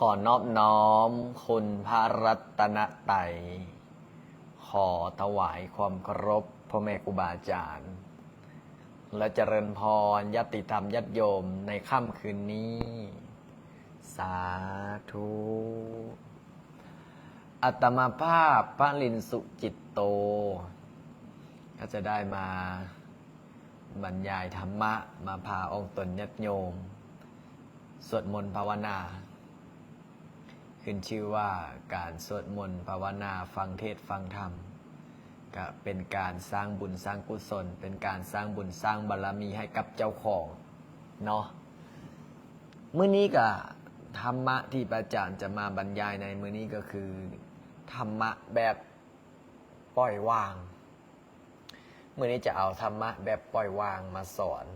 อนอบน้อมคุณพระรัตนตรัยขอถวายความเคารพพ่อแม่ครูบาอาจารย์และเจริญพรญาติธรรมญาติโยมในค่ำคืนนี้ สาธุอัตมาภาพพระลินสุจิตโตก็จะได้มาบรรยายธรรมะมาพาองค์ตนญาติโยมสวดมนต์ภาวนาขึ้นชื่อว่าการสวดมนต์ภาวนาฟังเทศน์ฟังธรรมก็เป็นการสร้างบุญสร้างกุศลเป็นการสร้างบุญสร้างบารมีให้กับเจ้าของเนาะมื้อนี้ก็ธรรมะที่พระอาจารย์จะมาบรรยายในมื้อนี้ก็คือธรรมะแบบปล่อยวางมื้อนี้จะเอาธรรมะแบบปล่อยวางมาสอน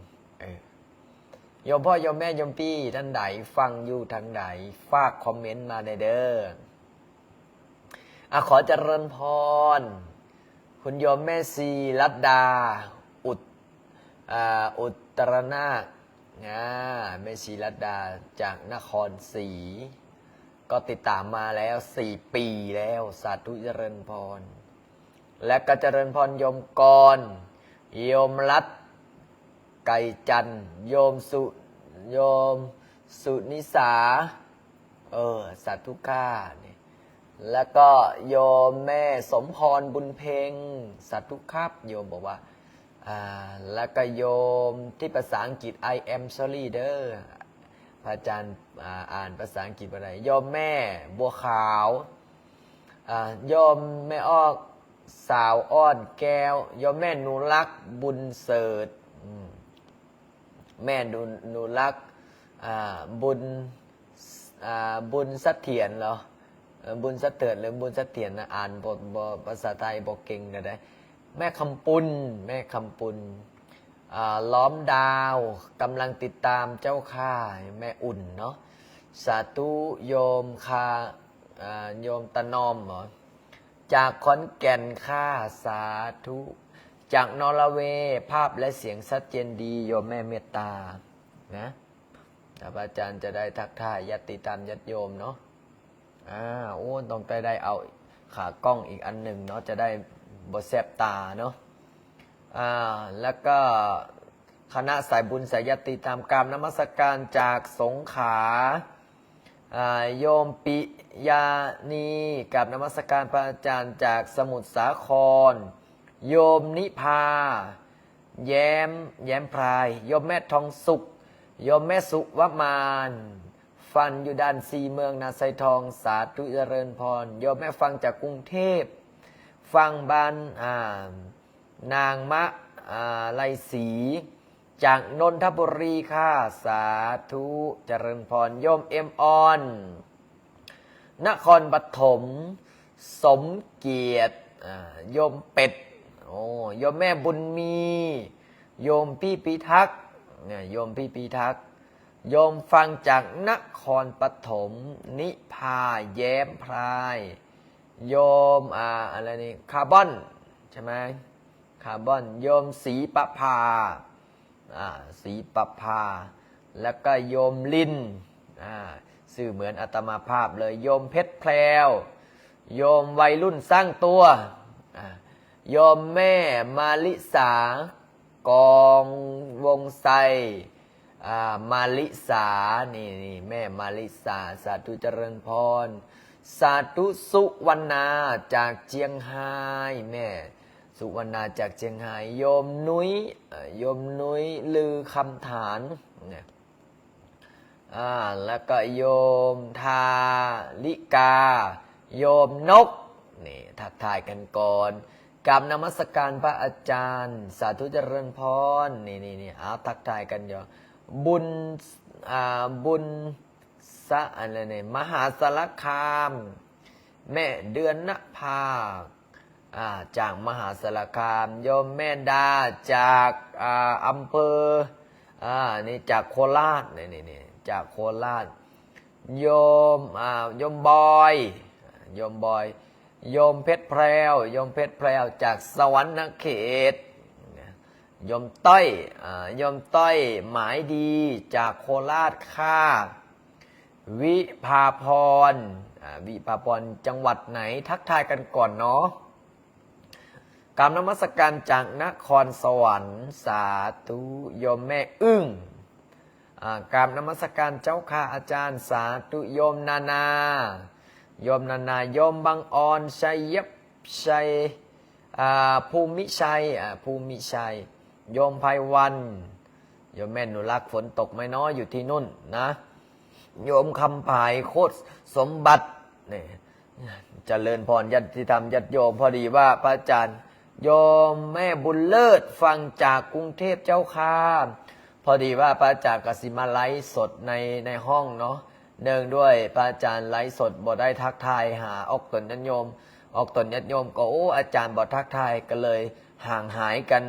โยมพ่อโยมแม่โยมพี่ท่านใดฟังอยู่ทางใดฝากคอมเมนต์มาเด้อขอเจริญพรคุณโยมแม่ซีรัตดาอุตรนาคแม่ซีรัตดาจากนครศรีก็ติดตามมาแล้ว4 ปีแล้วสาธุเจริญพรและก็เจริญพรโยมกรโยมรัตไก่จันโยมสุนิสาสาธุค่าเนี่ยแล้วก็โยมแม่สมพรบุญเพ็งสาธุครับโยมบอกว่าแล้วก็โยมที่ภาษาอังกฤษ I am sorry เด้อพระอาจารย์อ่านภาษาอังกฤษอะไรโยมแม่บัวขาวโยมแม่อ้อสาวอ้อนแก้วโยมแม่หนูรักบุญเสิร์ชแม่หนูรักบุญเสถียรเหรอบุญเสถียรหรือบุญเสถียรนะอ่านภาษาไทยบอกเก่งก็ได้แม่คำปุณล้อมดาวกำลังติดตามเจ้าข้าแม่อุ่นเนาะสาธุโยมโยมตะนอมเหรอจากขอนแก่นข้าสาธุจากนอร์เวย์ภาพและเสียงชัดเจนดีโยมแม่เมตตานะพระอาจารย์จะได้ทักทายญาติธรรมญาติโยมเนาะต้องได้เอาขากล้องอีกอันหนึ่งเนาะจะได้บ่แสบตาเนาะแล้วก็คณะสายบุญสายญาติธรรมกรรมนมัสการจากสงขลาโยมปิยานีกับนมัสการพระอาจารย์จากสมุทรสาครโยมนิพาแย้มพรายโยมแม่ทองสุขโยมแม่สุวมานฟันอยู่ด้าน4เมืองนาไซทองสาธุเจริญพรโยมแม่ฟังจากกรุงเทพฟังบ้านนางมะไลศรีจากนนทบุรีค่ะสาธุเจริญพรโยมเอ็มออนนครปฐมสมเกียรติโยมเป็ดโยมแม่บุญมีโยมพี่พิทักษ์เนี่ยโยมพี่พิทักษ์โยมฟังจากนครปฐมนิพาแย้มพรายโยมอะไรนี่คาร์บอนใช่ไหมคาร์บอนโยมศรีประภาแล้วก็โยมลินชื่อเหมือนอาตมาภาพเลยโยมเพชรแพรวโยมวัยรุ่นสร้างตัวโยมแม่มาลิสากองวงไซมาลิสานี่แม่มาลิสาสาธุเจริญพรสาธุสุวรรณาจากเจียงไฮ้แม่สุวรรณาจากเจียงไฮ้โยมนุ้ยลือคำฐานเนี่ยแล้วก็โยมทาลิกาโยมนกนี่ทักทายกันก่อนกราบนมัสการพระอาจารย์สาธุเจริญพรนี่เอาทักทายกันอยู่บุญอะไรเนี่ยมหาสารคามแม่เดือนณภาจากมหาสารคามโยมแม่ดาจากอำเภอนี่จากโคราชนี่จากโคราชโยมบอยโยมเพชรแพรวจากสวรรณเขตโยมต้อยหมายดีจากโคราชค่ะ วิภาพรวิภาพรจังหวัดไหนทักทายกันก่อนเนาะกราบนมัสการจากนครสวรรค์สาธุโยมแม่อึ้งกราบนมัสการเจ้าค่ะอาจารย์สาธุโยมนานาโยมนานาโยมบังออนชัยยชัยภูมิชัยภูมิชัยโยมไพวันโยมแม่หนูรักฝนตกไหมน้อยอยู่ที่นุ่นนะโยมคำภายโคตรสมบัตินี่เจริญพรญาติธรรมญาติโยมพอดีว่าพระอาจารย์โยมแม่บุญเลิศฟังจากกรุงเทพเจ้าค่ะพอดีว่าพระอาจารย์กสิมาไลฟ์สดในห้องเนาะเนื่องด้วยพระอาจารย์ไลฟ์สดบ่ได้ทักทายหาออกตนญาติโยมออกตนญาติโยมก็อาจารย์บ่ทักทายก็เลยห่างหายกัน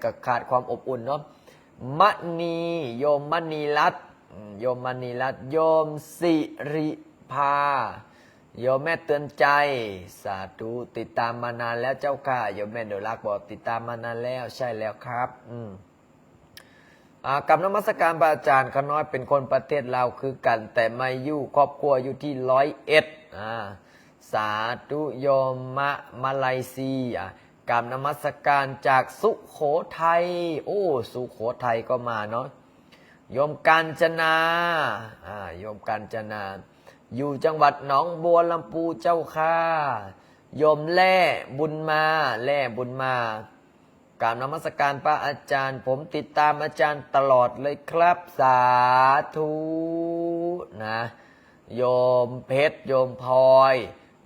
กับขาดความอบอุ่นเนาะมณีโยมมณีรัตน์โยมมณีรัตน์โยมสิริภาโยมแม่เตือนใจสาธุติดตามมานานแล้วเจ้าค่ะโยมแม่เดรักบอกติดตามมานานแล้วใช่แล้วครับกับนมัสการพระอาจารย์ขน้อยเป็นคนประเทศลาวคือกันแต่ไม่อยู่ครอบครัวอยู่ที่101สาธุโยมมาเลเซียกับนมัสการจากสุโขทัยสุโขทัยก็มาเนาะโยมกาญจนาโยมกาญจนาอยู่จังหวัดหนองบัวลำพูเจ้าค่ะโยมแล่บุญมากราบนมัสการพระอาจารย์ผมติดตามอาจารย์ตลอดเลยครับสาธุนะโยมเพชรโยมพลอย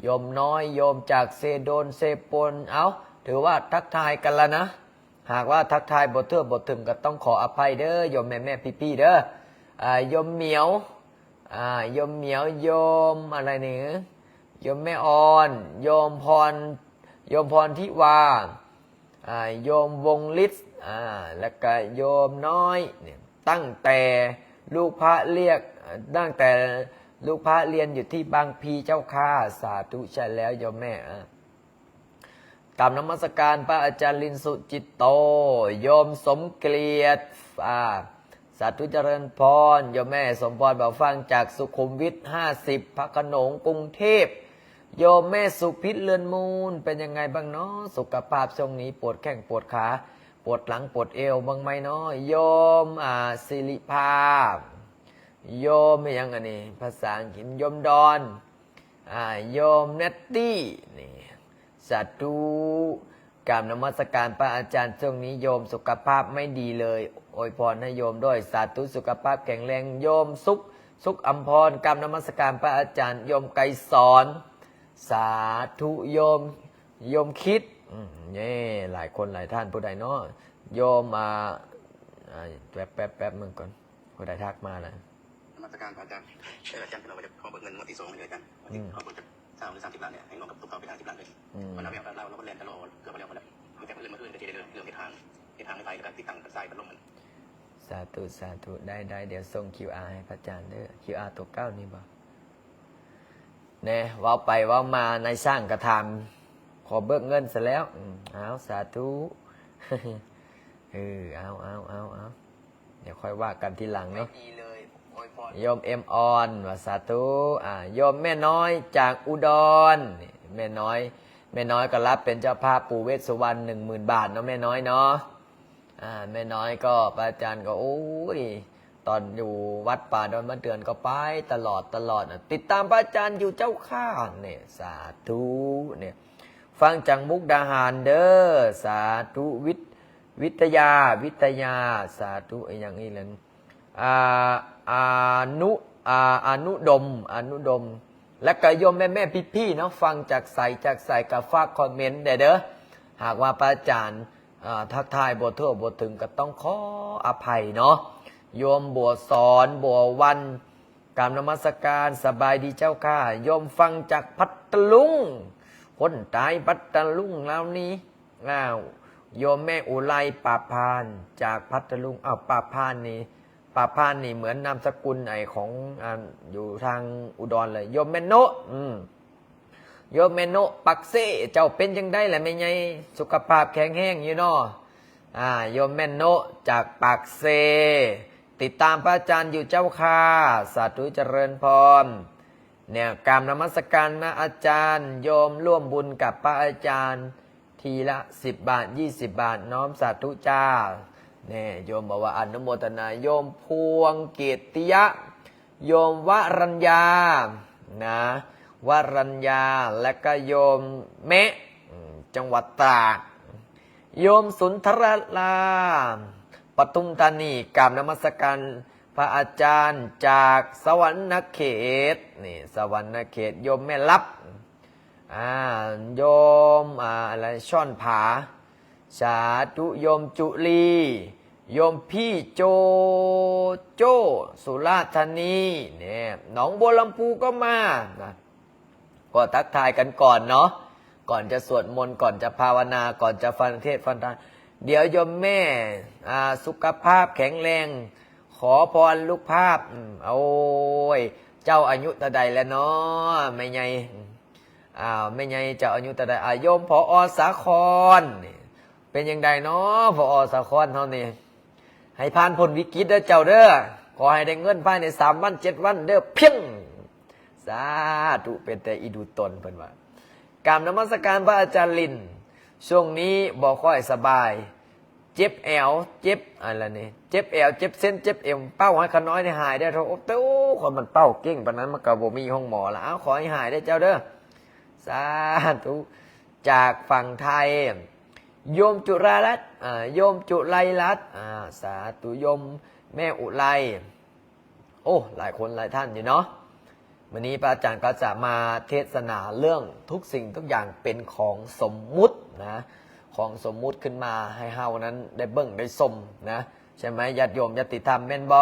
โยมน้อยโยมจากเซโดนเซปนถือว่าทักทายกันแล้วนะหากว่าทักทายบทเทือบทถึงก็ต้องขออภัยเด้อโยมแม่พี่ๆเด้อโยมเหมียวโยมเหมียวโยมอะไรนี่โยมแม่ออนโยมพรทิวาโยมวงฤทธิ์แล้วก็โยมน้อยเนี่ยตั้งแต่ลูกพระเรียนอยู่ที่บางพีเจ้าค่ะสาธุใช่แล้วโยมแม่กราบนมัสการพระอาจารย์ลินสุจิตโตโยมสมเกียรติสาธุเจริญพรโยมแม่สมพรบ่าวฟังจากสุขุมวิท50พระโขนงกรุงเทพโยมแม่สุพิษเลือนมูลเป็นยังไงบ้างเนาะสุขภาพช่วงนี้ปวดแข้งปวดขาปวดหลังปวดเอวบ้างไหมเนาะโยมศิริภาโยมไม่ยังอันนี้ภาษาอังกฤษโยมดอนโยมเนตตี้นี่สาธุกราบนมัสการพระอาจารย์ช่วงนี้โยมสุขภาพไม่ดีเลยอวยพรให้โยมด้วยสาธุสุขภาพแข็งแรงโยมสุขอัมพรกราบนมัสการพระอาจารย์โยมไกรสอนสาธุโยมคิดนี่หลายคนหลายท่านผู้ใดเนาะโยมแป๊บมึงก่อนผู้ใดทักมานะมาตรการพระอาจารย์อาจารย์เราจะขอเบิกเงินวันที่2เลยกันเขาเบิกจาก20 หรือ30 ล้านเนี่ยให้น้องกับตุ๊กตาไป30 ล้านเลยวันนั้นเราก็เรียนตลอดเกือบไปแล้วมันแต่เรื่องมาขึ้นก็จะเรื่องทางไม่ไปแล้วติดตั้งสายพัดลมมันสาธุได้เดี๋ยวส่ง QR ให้พระอาจารย์เด้อ QR ตัวเก้านี่บ่เนี่ยว่าไปว่ามาในสร้างกระทำขอเบิกเงินเสร็จแล้วสาธุเอาเดี๋ยวค่อยว่ากันทีหลังเนาะโยมเอ็มออนว่าสาธุโยมแม่น้อยจากอุดรแม่น้อยก็รับเป็นเจ้าภาพปู่เวสสุวรรณ10,000 บาทเนาะแม่น้อยเนาะแม่น้อยก็พระอาจารย์ก็ตอนอยู่วัดป่าดอนมะเดือนก็ไปตลอดติดตามพระอาจารย์อยู่เจ้าข้าเนี่ยสาธุเนี่ยฟังจากมุกดาหารเด้อสาธุวิทยาสาธุอย่างนี้เลยอนุดมและก็โยมแม่พี่เนาะฟังจากใส่กับฝากคอมเมนต์เด้อหากว่าพระอาจารย์ทักทายบททั่วบทถึงก็ต้องขออภัยเนาะโยมบัวสอนบัววันกราบนมัสการสบายดีเจ้าค่ะโยมฟังจากพัทลุงคนตายพัทลุงแล้วนี้โยมแม่อุไรป่าพานจากพัทลุงป่าพานนี่เหมือนนามสกุลของอยู่ทางอุดรเลยโยมแม่โนโยมแม่โนปักเซ่เจ้าเป็นยังได้แหละแม่ไงสุขภาพแข็งแรงอยู่เนาะโยมแม่โนจากปากเซ ติดตามพระอาจารย์อยู่เจ้าค่ะสาธุเจริญพรเนี่ยกราบนมัสการนะอาจารย์โยมร่วมบุญกับพระอาจารย์ทีละ10 บาท20 บาทน้อมสาธุจ้าเนี่ยโยมบอกว่าอนุโมทนาโยมพวงเกียรติยะโยมวรัญญานะวรัญญาและก็โยมเมะจังหวัดตราดโยมสุนทรลาปทุมธานีกราบนมัสการพระอาจารย์จากสวรรณเขตนี่สวรรณเขตโยมแม่ลับโยมอะไรช่อนผาสาธุโยมจุลีโยมพี่โจโจสุราษฎร์ธานีเนี่ยหนองบัวลำพูก็มานะก็ทักทายกันก่อนเนาะก่อนจะสวดมนต์ก่อนจะภาวนาก่อนจะฟังเทศน์ฟังธรรมเดี๋ยวโยมแม่สุขภาพแข็งแรงขอพรลูกภาพโอ้ยเจ้าอายุตะใดแล้วเนาะไม่ไงไม่ไงเจ้าอายุตะใดโยมผอ.สาครเป็นยังไงเนาะผอ.สาครเท่านี้ให้ผ่านพ้นวิกฤตเด้อเจ้าเด้อขอให้ได้เงินภายใน3 วัน7 วันเด้อเพียงสาธุเป็นแต่อีดูตนเพิ่นว่ากราบนมัสการพระอาจารย์ลินช่วงนี้บ่ค่อยสบายเจ็บแอวเจ็บอะไรนี่เจ็บแอวเจ็บเส้นเจ็บเอวเป้าให้ขน้อยได้หายได้เถอะโอ้โตคนมันเป้าเก่งปานนั้นมันก็บ่มีห้องหมอละขอให้หายได้เจ้าเด้อสาธุจากฝั่งไทยโยมจุรารัตน์โยมจุไลรัตน์สาธุโยมแม่อุไรโอ้หลายคนหลายท่านอยู่เนาะวันนี้พระอาจารย์ก็จะมาเทศนาเรื่องทุกสิ่งทุกอย่างเป็นของสมมุตินะของสมมุติขึ้นมาให้เฮานั้นได้เบิ่งได้ชมนะใช่ไหมญาติโยมญาติธรรมแม่นบ่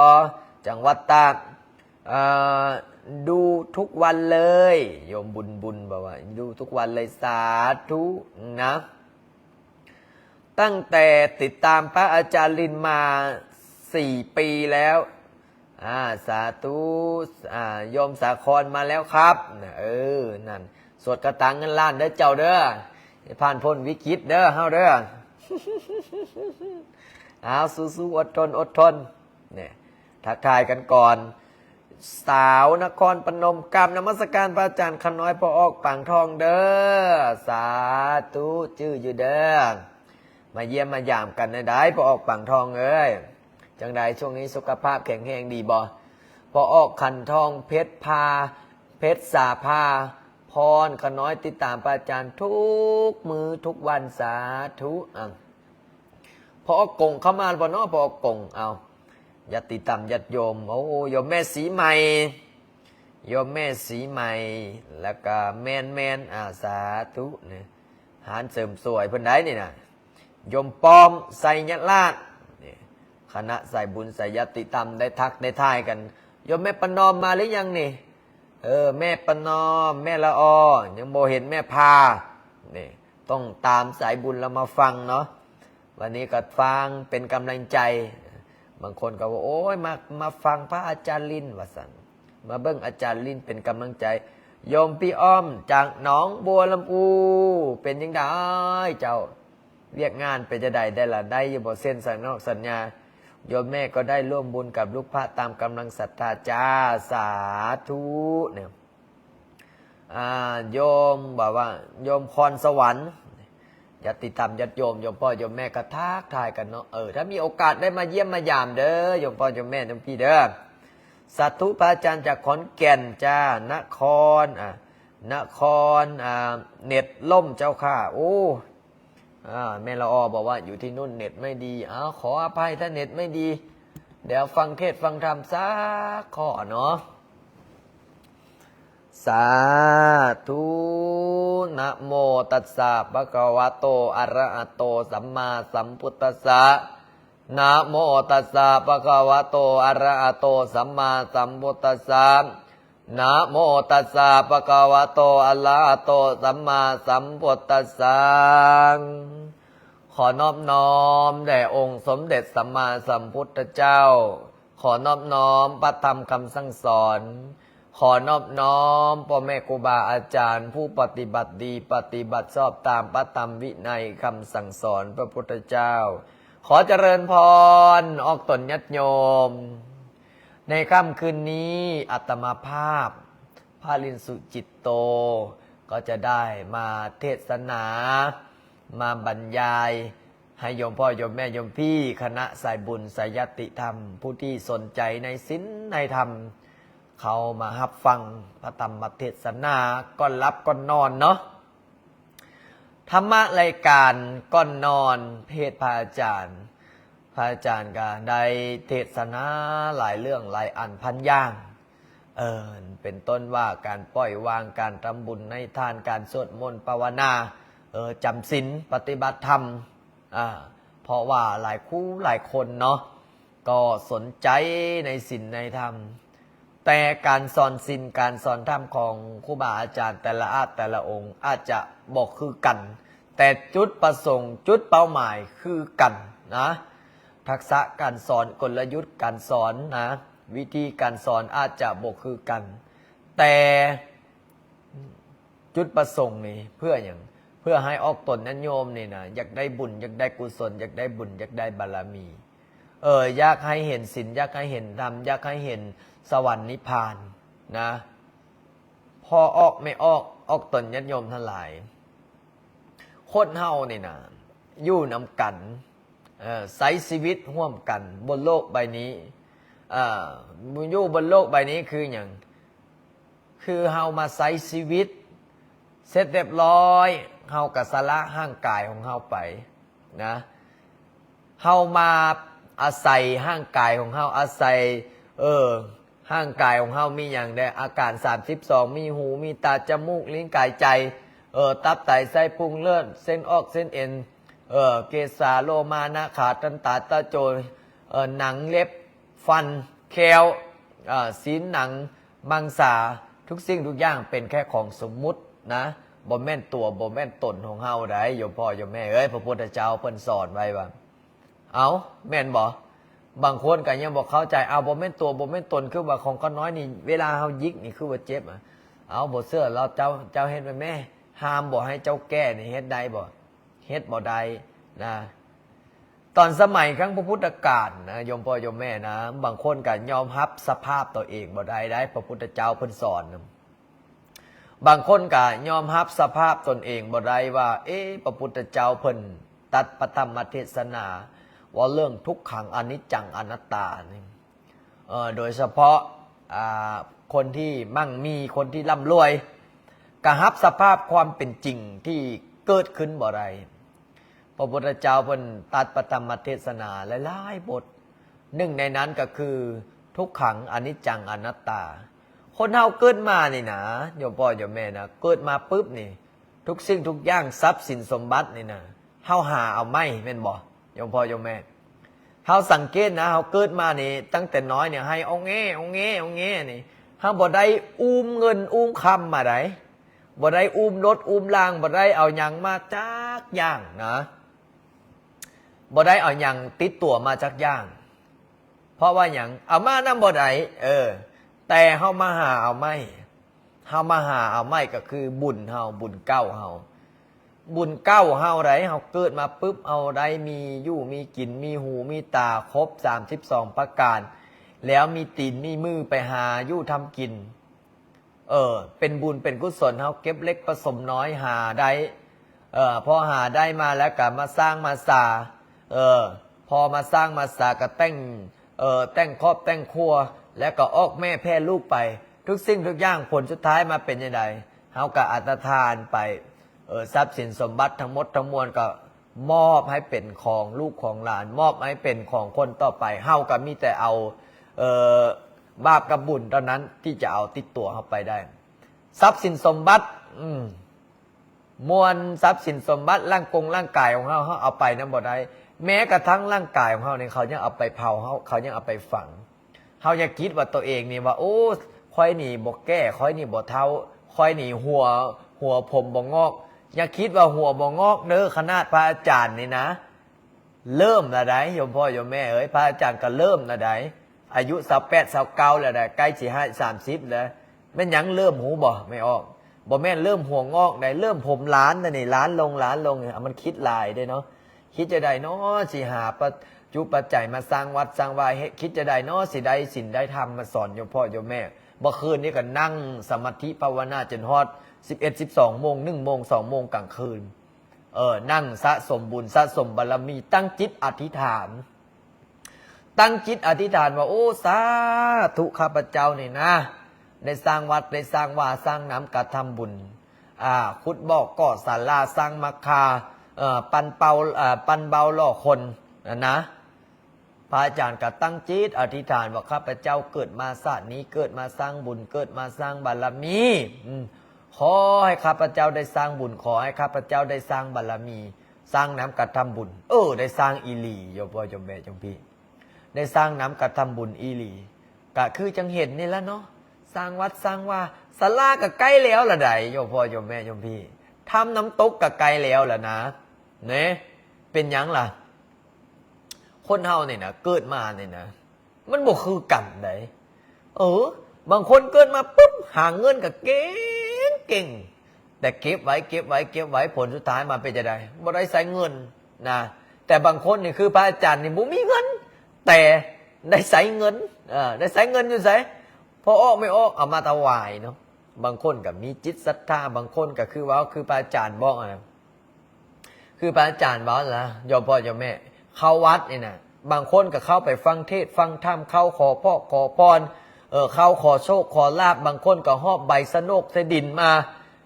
จังหวัดตากดูทุกวันเลยโยมบุญบอกว่าดูทุกวันเลยสาธุนะตั้งแต่ติดตามพระอาจารย์ลินมา4 ปีแล้วสาธุโยมสาครมาแล้วครับนั่นสวดกระตังเงินล้านเด้อเจ้าเด้อผ่านพ้นวิกฤตเด้อเฮาเด้อสู้ๆอดทนเนี่ยทักทายกันก่อนสาวนครพนมกราบนมัสการพระอาจารย์ขน้อยพอออกปังทองเด้อสาธุชื่ออยู่เด้อมาเยี่ยมมายามกันได้พอออกปังทองเอ้ยจังใดช่วงนี้สุขภาพแข็งแรงดีบ่พอออกขันทองเพชรพาเพชรสาพาพรขน้อยติดตามพระอาจารย์ทุกมือทุกวันสาธุพอออกกงเข้ามาบ่เนาะพอออกกงญาติตามญาติโยมโอ้โยมแม่สีใหม่โยมแม่สีใหม่แล้วก็แม่นสาธุเนี่ยหารเสริมสวยเพิ่นได้นี่นะโยมปอมใส่ยัดลาดคณะใส่บุญใส่ญาติตามได้ทักได้ทายกันโยมแม่ประนอมมาหรือยังนี่แม่ประนอมแม่ละอยังโมเห็นแม่พานี่ต้องตามสายบุญเรามาฟังเนาะวันนี้ก็ฟังเป็นกำลังใจบางคนก็ว่าโอ้ยมาฟังพระอาจารย์ลินว่าสั่นมาเบิ้งอาจารย์ลินเป็นกำลังใจโยมพี่อ้อมจากหนองบัวลำพูเป็นยังไงเจ้าเรียกงานไปจะได้ละได้อยู่บ่เส้นสัญนอกสัญญาโยมแม่ก็ได้ร่วมบุญกับลูกพระตามกำลังศรัทธาจ้าสาธุเนี่ยโยมบอกว่าโยมพรสวรรค์ญาติธรรมญาติโยมพ่อโยมแม่ก็ทักทายกันเนาะถ้ามีโอกาสได้มาเยี่ยมมายามเด้อโยมพ่อโยมแม่โยมพี่เด้อสาธุพระอาจารย์จากขอนแก่นจ้านครเน็ตล่มเจ้าค่ะโอ้แม่ละอบอกว่าอยู่ที่นู่นเน็ตไม่ดีขออภัยถ้าเน็ตไม่ดีเดี๋ยวฟังเทศฟังธรรมสักข้อเนาะสาธุนะโมตัสสะภะคะวะโตอะระหะโตสัมมาสัมพุทธัสสะนะโมตัสสะภะคะวะโตอะระหะโตสัมมาสัมพุทธัสสะนะโมตัสสะภะคะวะโตอะระหะโตสัมมาสัมพุทธัสสะขอนอบน้อมแด่องค์สมเด็จสัมมาสัมพุทธเจ้าขอนอบน้อมพระธรรมคำสั่งสอนขอนอบน้อมพ่อแม่ครูบาอาจารย์ผู้ปฏิบัติดีปฏิบัติชอบตามพระธรรมวินัยคำสั่งสอนพระพุทธเจ้า ขอเจริญพรออกตนญาติโยมในค่ำคืนนี้อาตมาภาพพาลินสุจิตโตก็จะได้มาเทศนามาบรรยายให้โยมพ่อโยมแม่โยมพี่คณะสายบุญสายยติธรรมผู้ที่สนใจในศีลในธรรมเขามารับฟังพระธรรมเทศนาก่อนรับก่อนนอนเนาะธรรมะรายการก่อนนอนเพศพระอาจารย์ก็ได้เทศนาหลายเรื่องหลายอันพันอย่างเป็นต้นว่าการปล่อยวางการทำบุญในทานการสวดมนต์ภาวนาจำศีลปฏิบัติธรรมเพราะว่าหลายคู่หลายคนเนาะก็สนใจในศีลในธรรมแต่การสอนศีลการสอนธรรมของครูบาอาจารย์แต่ละแต่ละองค์อาจจะบอกคือกันแต่จุดประสงค์จุดเป้าหมายคือกันนะทักษะการสอนกลยุทธ์การสอนนะวิธีการสอนอาจจะบอกคือกันแต่จุดประสงค์นี่เพื่ออย่างเพื่อให้ออกตนนั้นโยมนี่นะอยากได้บุญอยากได้กุศลอยากได้บุญอยากได้บารมีอยากให้เห็นศีลอยากให้เห็นธรรมอยากให้เห็นสวรรค์นิพพานนะพอออกไม่ออกตนญาติโยมทั้งหลายคนเฮานี่นะอยู่นำกันใช้ชีวิตร่วมกันบนโลกใบนี้อยู่บนโลกใบนี้คืออย่างคือเฮามาใช้ชีวิตเสร็จเรียบร้อยเฮากับสละห่างกายของเฮาไปนะเฮามาอาศัยห่างกายของเฮาอาศัยห่างกายของเฮามีอย่างใดอาการ32มีหูมีตาจมูกลิ้นกายใจตับไตไส้พุงเลือดเส้นออกเส้นเอ็นเกสาโลมานะขาตันตาตะโจหนังเล็บฟันแคลศีลหนังมังสาทุกสิ่งทุกอย่างเป็นแค่ของสมมุตินะบ่แม่นตัวบ่แม่นตนของเฮาได้โยมพ่อโยมแม่พระพุทธเจ้าเพิ่นสอนไว้ว่าเอาแม่นบ่บางคนก็ยังบอกเข้าใจเอาบ่แม่นตัวบ่แม่นตนคือว่าของก็น้อยนี่เวลาเฮายิกนี่คือว่าเจ็บเอาบ่เสื้อเราเจ้าเฮ็ดไว้แม่ห้ามบ่ให้เจ้าแก้นี่เฮ็ดได้บ่เฮ็ดบ่ได้นะตอนสมัยครั้งพระพุทธกาลนะโยมพ่อโยมแม่นะบางคนก็ยอมรับสภาพตัวเองบ่ได้พระพุทธเจ้าเพิ่นสอนนะบางคนก็ยอมรับสภาพตนเองบ่ได้ว่าพระพุทธเจ้าเพิ่นตัดปฐมเทศนาว่าเรื่องทุกขังอนิจจังอนัตตานี่โดยเฉพาะคนที่มั่งมีคนที่ร่ำรวยก็รับสภาพความเป็นจริงที่เกิดขึ้นบ่ได้พระพุทธเจ้าเพิ่นตัดปฐมเทศนาหลายๆบทหนึ่งในนั้นก็คือทุกขังอนิจจังอนัตตาคนเฮาเกิดมานี่นะโยมพ่อโยมแม่นะเกิดมาปุ๊บนี่ทุกสิ่งทุกอย่างทรัพย์สินสมบัตินี่นะเฮาหาเอาไม่แม่นบ่โยมพ่อโยมแม่เฮาสังเกตนะเฮาเกิดมานี่ตั้งแต่น้อยเนี่ยให้เอาแง่นี่เฮาบ่ได้อุ้มเงินอุ้มคำมาได้บ่ได้อุ้มรถอุ้มล่างบ่ได้เอาหยังมาจักอย่างนะบ่ได้เอาหยังติดตัวมาจักอย่างเพราะว่าหยังเอามานำบ่ได้แต่เฮามาหาเอาไม่ก็คือบุญเฮาบุญเก้าเฮาบุญเก้าเฮาไรเฮาเกิดมาปุ๊บเอาได้มีอยู่มีกินมีหูมีตาครบ32ประการแล้วมีตีนมีมือไปหาอยู่ทำกินเป็นบุญเป็นกุศลเฮาเก็บเล็กผสมน้อยหาได้พอหาได้มาแล้วก็มาสร้างมาสาพอมาสร้างมาสาก็แต่งครอบแต่งครัวแล้วก็ออกแม่แพร่ลูกไปทุกสิ่งทุกอย่างผลสุดท้ายมาเป็นยังไงเฮาก็อัตทานไปทรัพย์สินสมบัติทั้งหมดทั้งมวลก็มอบให้เป็นของลูกของหลานมอบให้เป็นของคนต่อไปเฮาก็มีแต่เอาบาปกับบุญเท่านั้นที่จะเอาติดตัวเข้าไปได้ทรัพย์สินสมบัติมวลทรัพย์สินสมบัติร่างกายของเฮาเอาไปนั้นบ่ได้แม้กระทั่งร่างกายของเฮาเนี่ยเขายังเอาไปเผาเขายังเอาไปฝังเฮาอย่าคิดว่าตัวเองนี่ว่าโอ้ค่อยนี่บ่แก้ค่อยนี่บ่เท่าค่อยนี่หัวผมบ่งอกอย่าคิดว่าหัวบ่งอกเด้อขนาดพระอาจารย์นี่นะเริ่มละได้โยมพ่อโยมแม่พระอาจารย์ก็เริ่มละได้อายุ28 29แล้วได้ใกล้สิ30แล้วแม่นหยังเริ่มหูบ่ไม่ออกบ่แม่นเริ่มหัวงอกได้เริ่มผมล้านนี่ล้านลงมันคิดลายได้เนาะ คิดจะได้เนาะสิหาปัจจุปัจจัยมาสร้างวัดสร้างวายคิดจะได้เนาะสิได้ศีลได้ธรรมมาสอนโยมพ่อโยมแม่เมื่อคืนนี้ก็นั่งสมาธิภาวนาจนฮอด11-12 โมง1 โมง 2 โมงกลางคืนนั่งสะสมบุญสะสมบารมีตั้งจิตอธิษฐานตั้งจิตอธิษฐานว่าโอ้สาธุข้าพเจ้านี่นะได้สร้างวัดได้สร้างวาสร้างน้ำกระทำบุญขุดบอกก่อศาลาสร้างมัคคาปันเบาล่อคนนะพระอาจารย์ก็ตั้งจิตอธิษฐานว่าข้าพเจ้าเกิดมาชาตินี้เกิดมาสร้างบุญเกิดมาสร้างบารมีขอให้ข้าพเจ้าได้สร้างบุญขอให้ข้าพเจ้าได้สร้างบารมีสร้างน้ำกระทำบุญได้สร้างอีหลีโยมพ่อโยมแม่โยมพี่ได้สร้างน้ำกระทำบุญอีหลีก็คือจังเห็นนี่แล้วเนาะสร้างวัดสร้างว่าศาลาก็ใกล้แล้วละใดโยมพ่อโยมแม่โยมพี่ทำน้ำตกก็ใกล้แล้วละนะเนี่ยเป็นยังล่ะคนเฮาเนี่ยนะเกิดมาเนี่ยนะมันบ่คือกันไดบางคนเกิดมาปุ๊บหาเงินก็เก่งแต่เก็บไว้ผลสุดท้ายมาเป็นจะได้บ่ได้ใช้เงินนะแต่บางคนนี่คือพระอาจารย์นี่บ่มีเงินแต่ได้ใช้เงินได้ใช้เงินอยู่ไสพอออกไม่ออกเอามาถวายเนาะบางคนก็มีจิตศรัทธาบางคนก็คือว่าคือพระอาจารย์บอกคือพระอาจารย์บอกนะโยมพ่อโยมแม่เข้าวัดนี่นะบางคนก็เข้าไปฟังเทศฟังธรรมเข้าขอพ่อขอพรเข้าขอโชคขอลาบบางคนก็หอบใบสนกสดินมา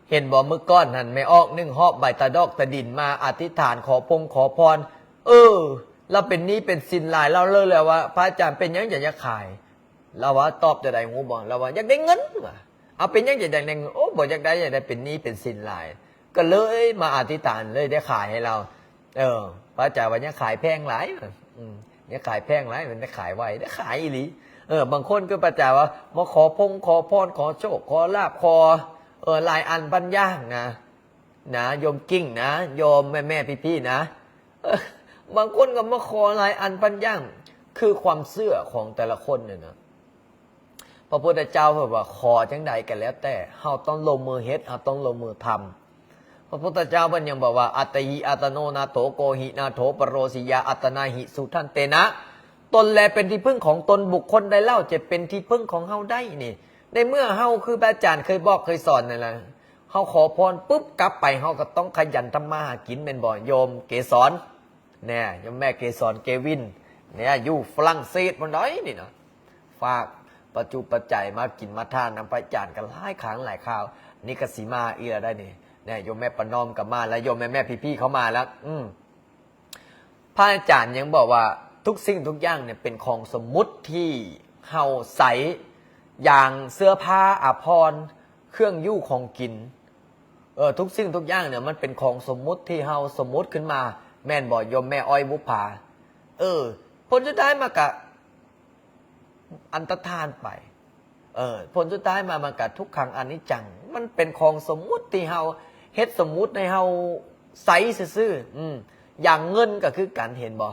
เห็นบ่มือก้อนหันไม่ออกนึ่งหอบใบตะดอกตะดินมาอธิษฐานขอพรเราเป็นนี้เป็นสินหลายเราเลยแล้วว่าพระอาจารย์เป็นยังอยากจะขายเราว่าตอบจะได้งูบ่เราว่าอยากได้เงินว่ะเอาเป็นยังอยากได้เงินโอ้บ่อยากได้เป็นนี้เป็นสินหลายก็เลยมาอธิษฐานเลยได้ขายให้เราพระอาจารย์ว่าเนี่ยขายแพงหลายเนี่ยขายแพงหลายมันได้ขายไว้ได้ขายอีหลีบางคนก็ประจาว่ามาขอพรขอโชคขอลาบขอลายอันพันย่างนะโยมกิ้งนะโยมแม่พี่นะบางคนก็มาขอลายอันพันย่างคือความเชื่อของแต่ละคนเนี่ยนะพระพุทธเจ้าบอกว่าขอจังใดกันแล้วแต่เฮาต้องลงมือเฮ็ดเฮาต้องลงมือทำพระพุทธเจ้ามันยังบอกว่าอัตติหิอัตโนนาโถโกหินาโถปโรสิยาอัตนาหิสุทันเตนะตนแลเป็นที่พึ่งของตนบุคคลใดเล่าจะเป็นที่พึ่งของเฮาได้นี่ในเมื่อเฮาคืออาจารย์เคยบอกเคยสอนนั่นแหละเฮาขอพรปุ๊บกลับไปเฮาก็ต้องขยันทำมาหากินเป็นบ่โยมเกสรเนี่ยโยมแม่เกสรเกวินเนี่ยอยู่ฝรั่งเศสมันน้อยนี่นะฝากปัจจุปัจจัยมากินมาทานนำไปจานกันหลายครั้งหลายคราวนี่ก็สีมาอีละได้นี่เนี่ยโยมแม่ประนอมกับมาแล้วโยมแม่พี่เขามาแล้วพระอาจารย์ยังบอกว่าทุกสิ่งทุกอย่างเนี่ยเป็นของสมมุติที่เฮาใส่อย่างเสื้อผ้าอาภรณ์เครื่องยู่ของกินทุกสิ่งทุกอย่างเนี่ยมันเป็นของสมมุติที่เฮาสมมุติขึ้นมาแม่นบ่โยมแม่อ้อยบุภาผลสุดท้ายมากะอันตรธานไปผลสุดท้ายมันกะทุกขังอนิจจังมันเป็นของสมมุติที่เฮาเฮ็ดสมมุติในเฮาใส่ซื่ออย่างเงินก็คือการเห็นบ่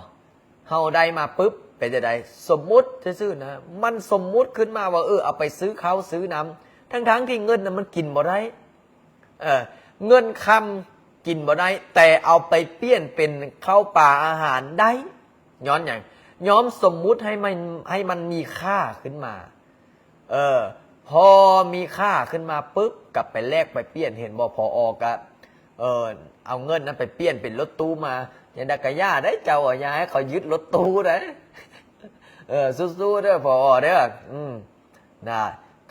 เฮาได้มาปุ๊บเป็นจะได้สมมุติซื่อนะมันสมมุติขึ้นมาว่าเอาไปซื้อข้าวซื้อน้ำทั้งที่เงินน่ะมันกินบ่ได้เงินคำกินบ่ได้แต่เอาไปเปลี่ยนเป็นข้าวปลาอาหารได้ย้อนอย่างย้อมสมมุติให้มันมีค่าขึ้นมาพอมีค่าขึ้นมาปุ๊บกลับไปแลกไปเปลี่ยนเห็นบ่พอออกอะเอาเงินนั้นไปเปลี่ยนเป็นรถตู้มาอย่างดักกะย่าได้เจ้าอย่าให้เขายึดรถตู้ได้สู้ๆเด้อพอเด้อนะ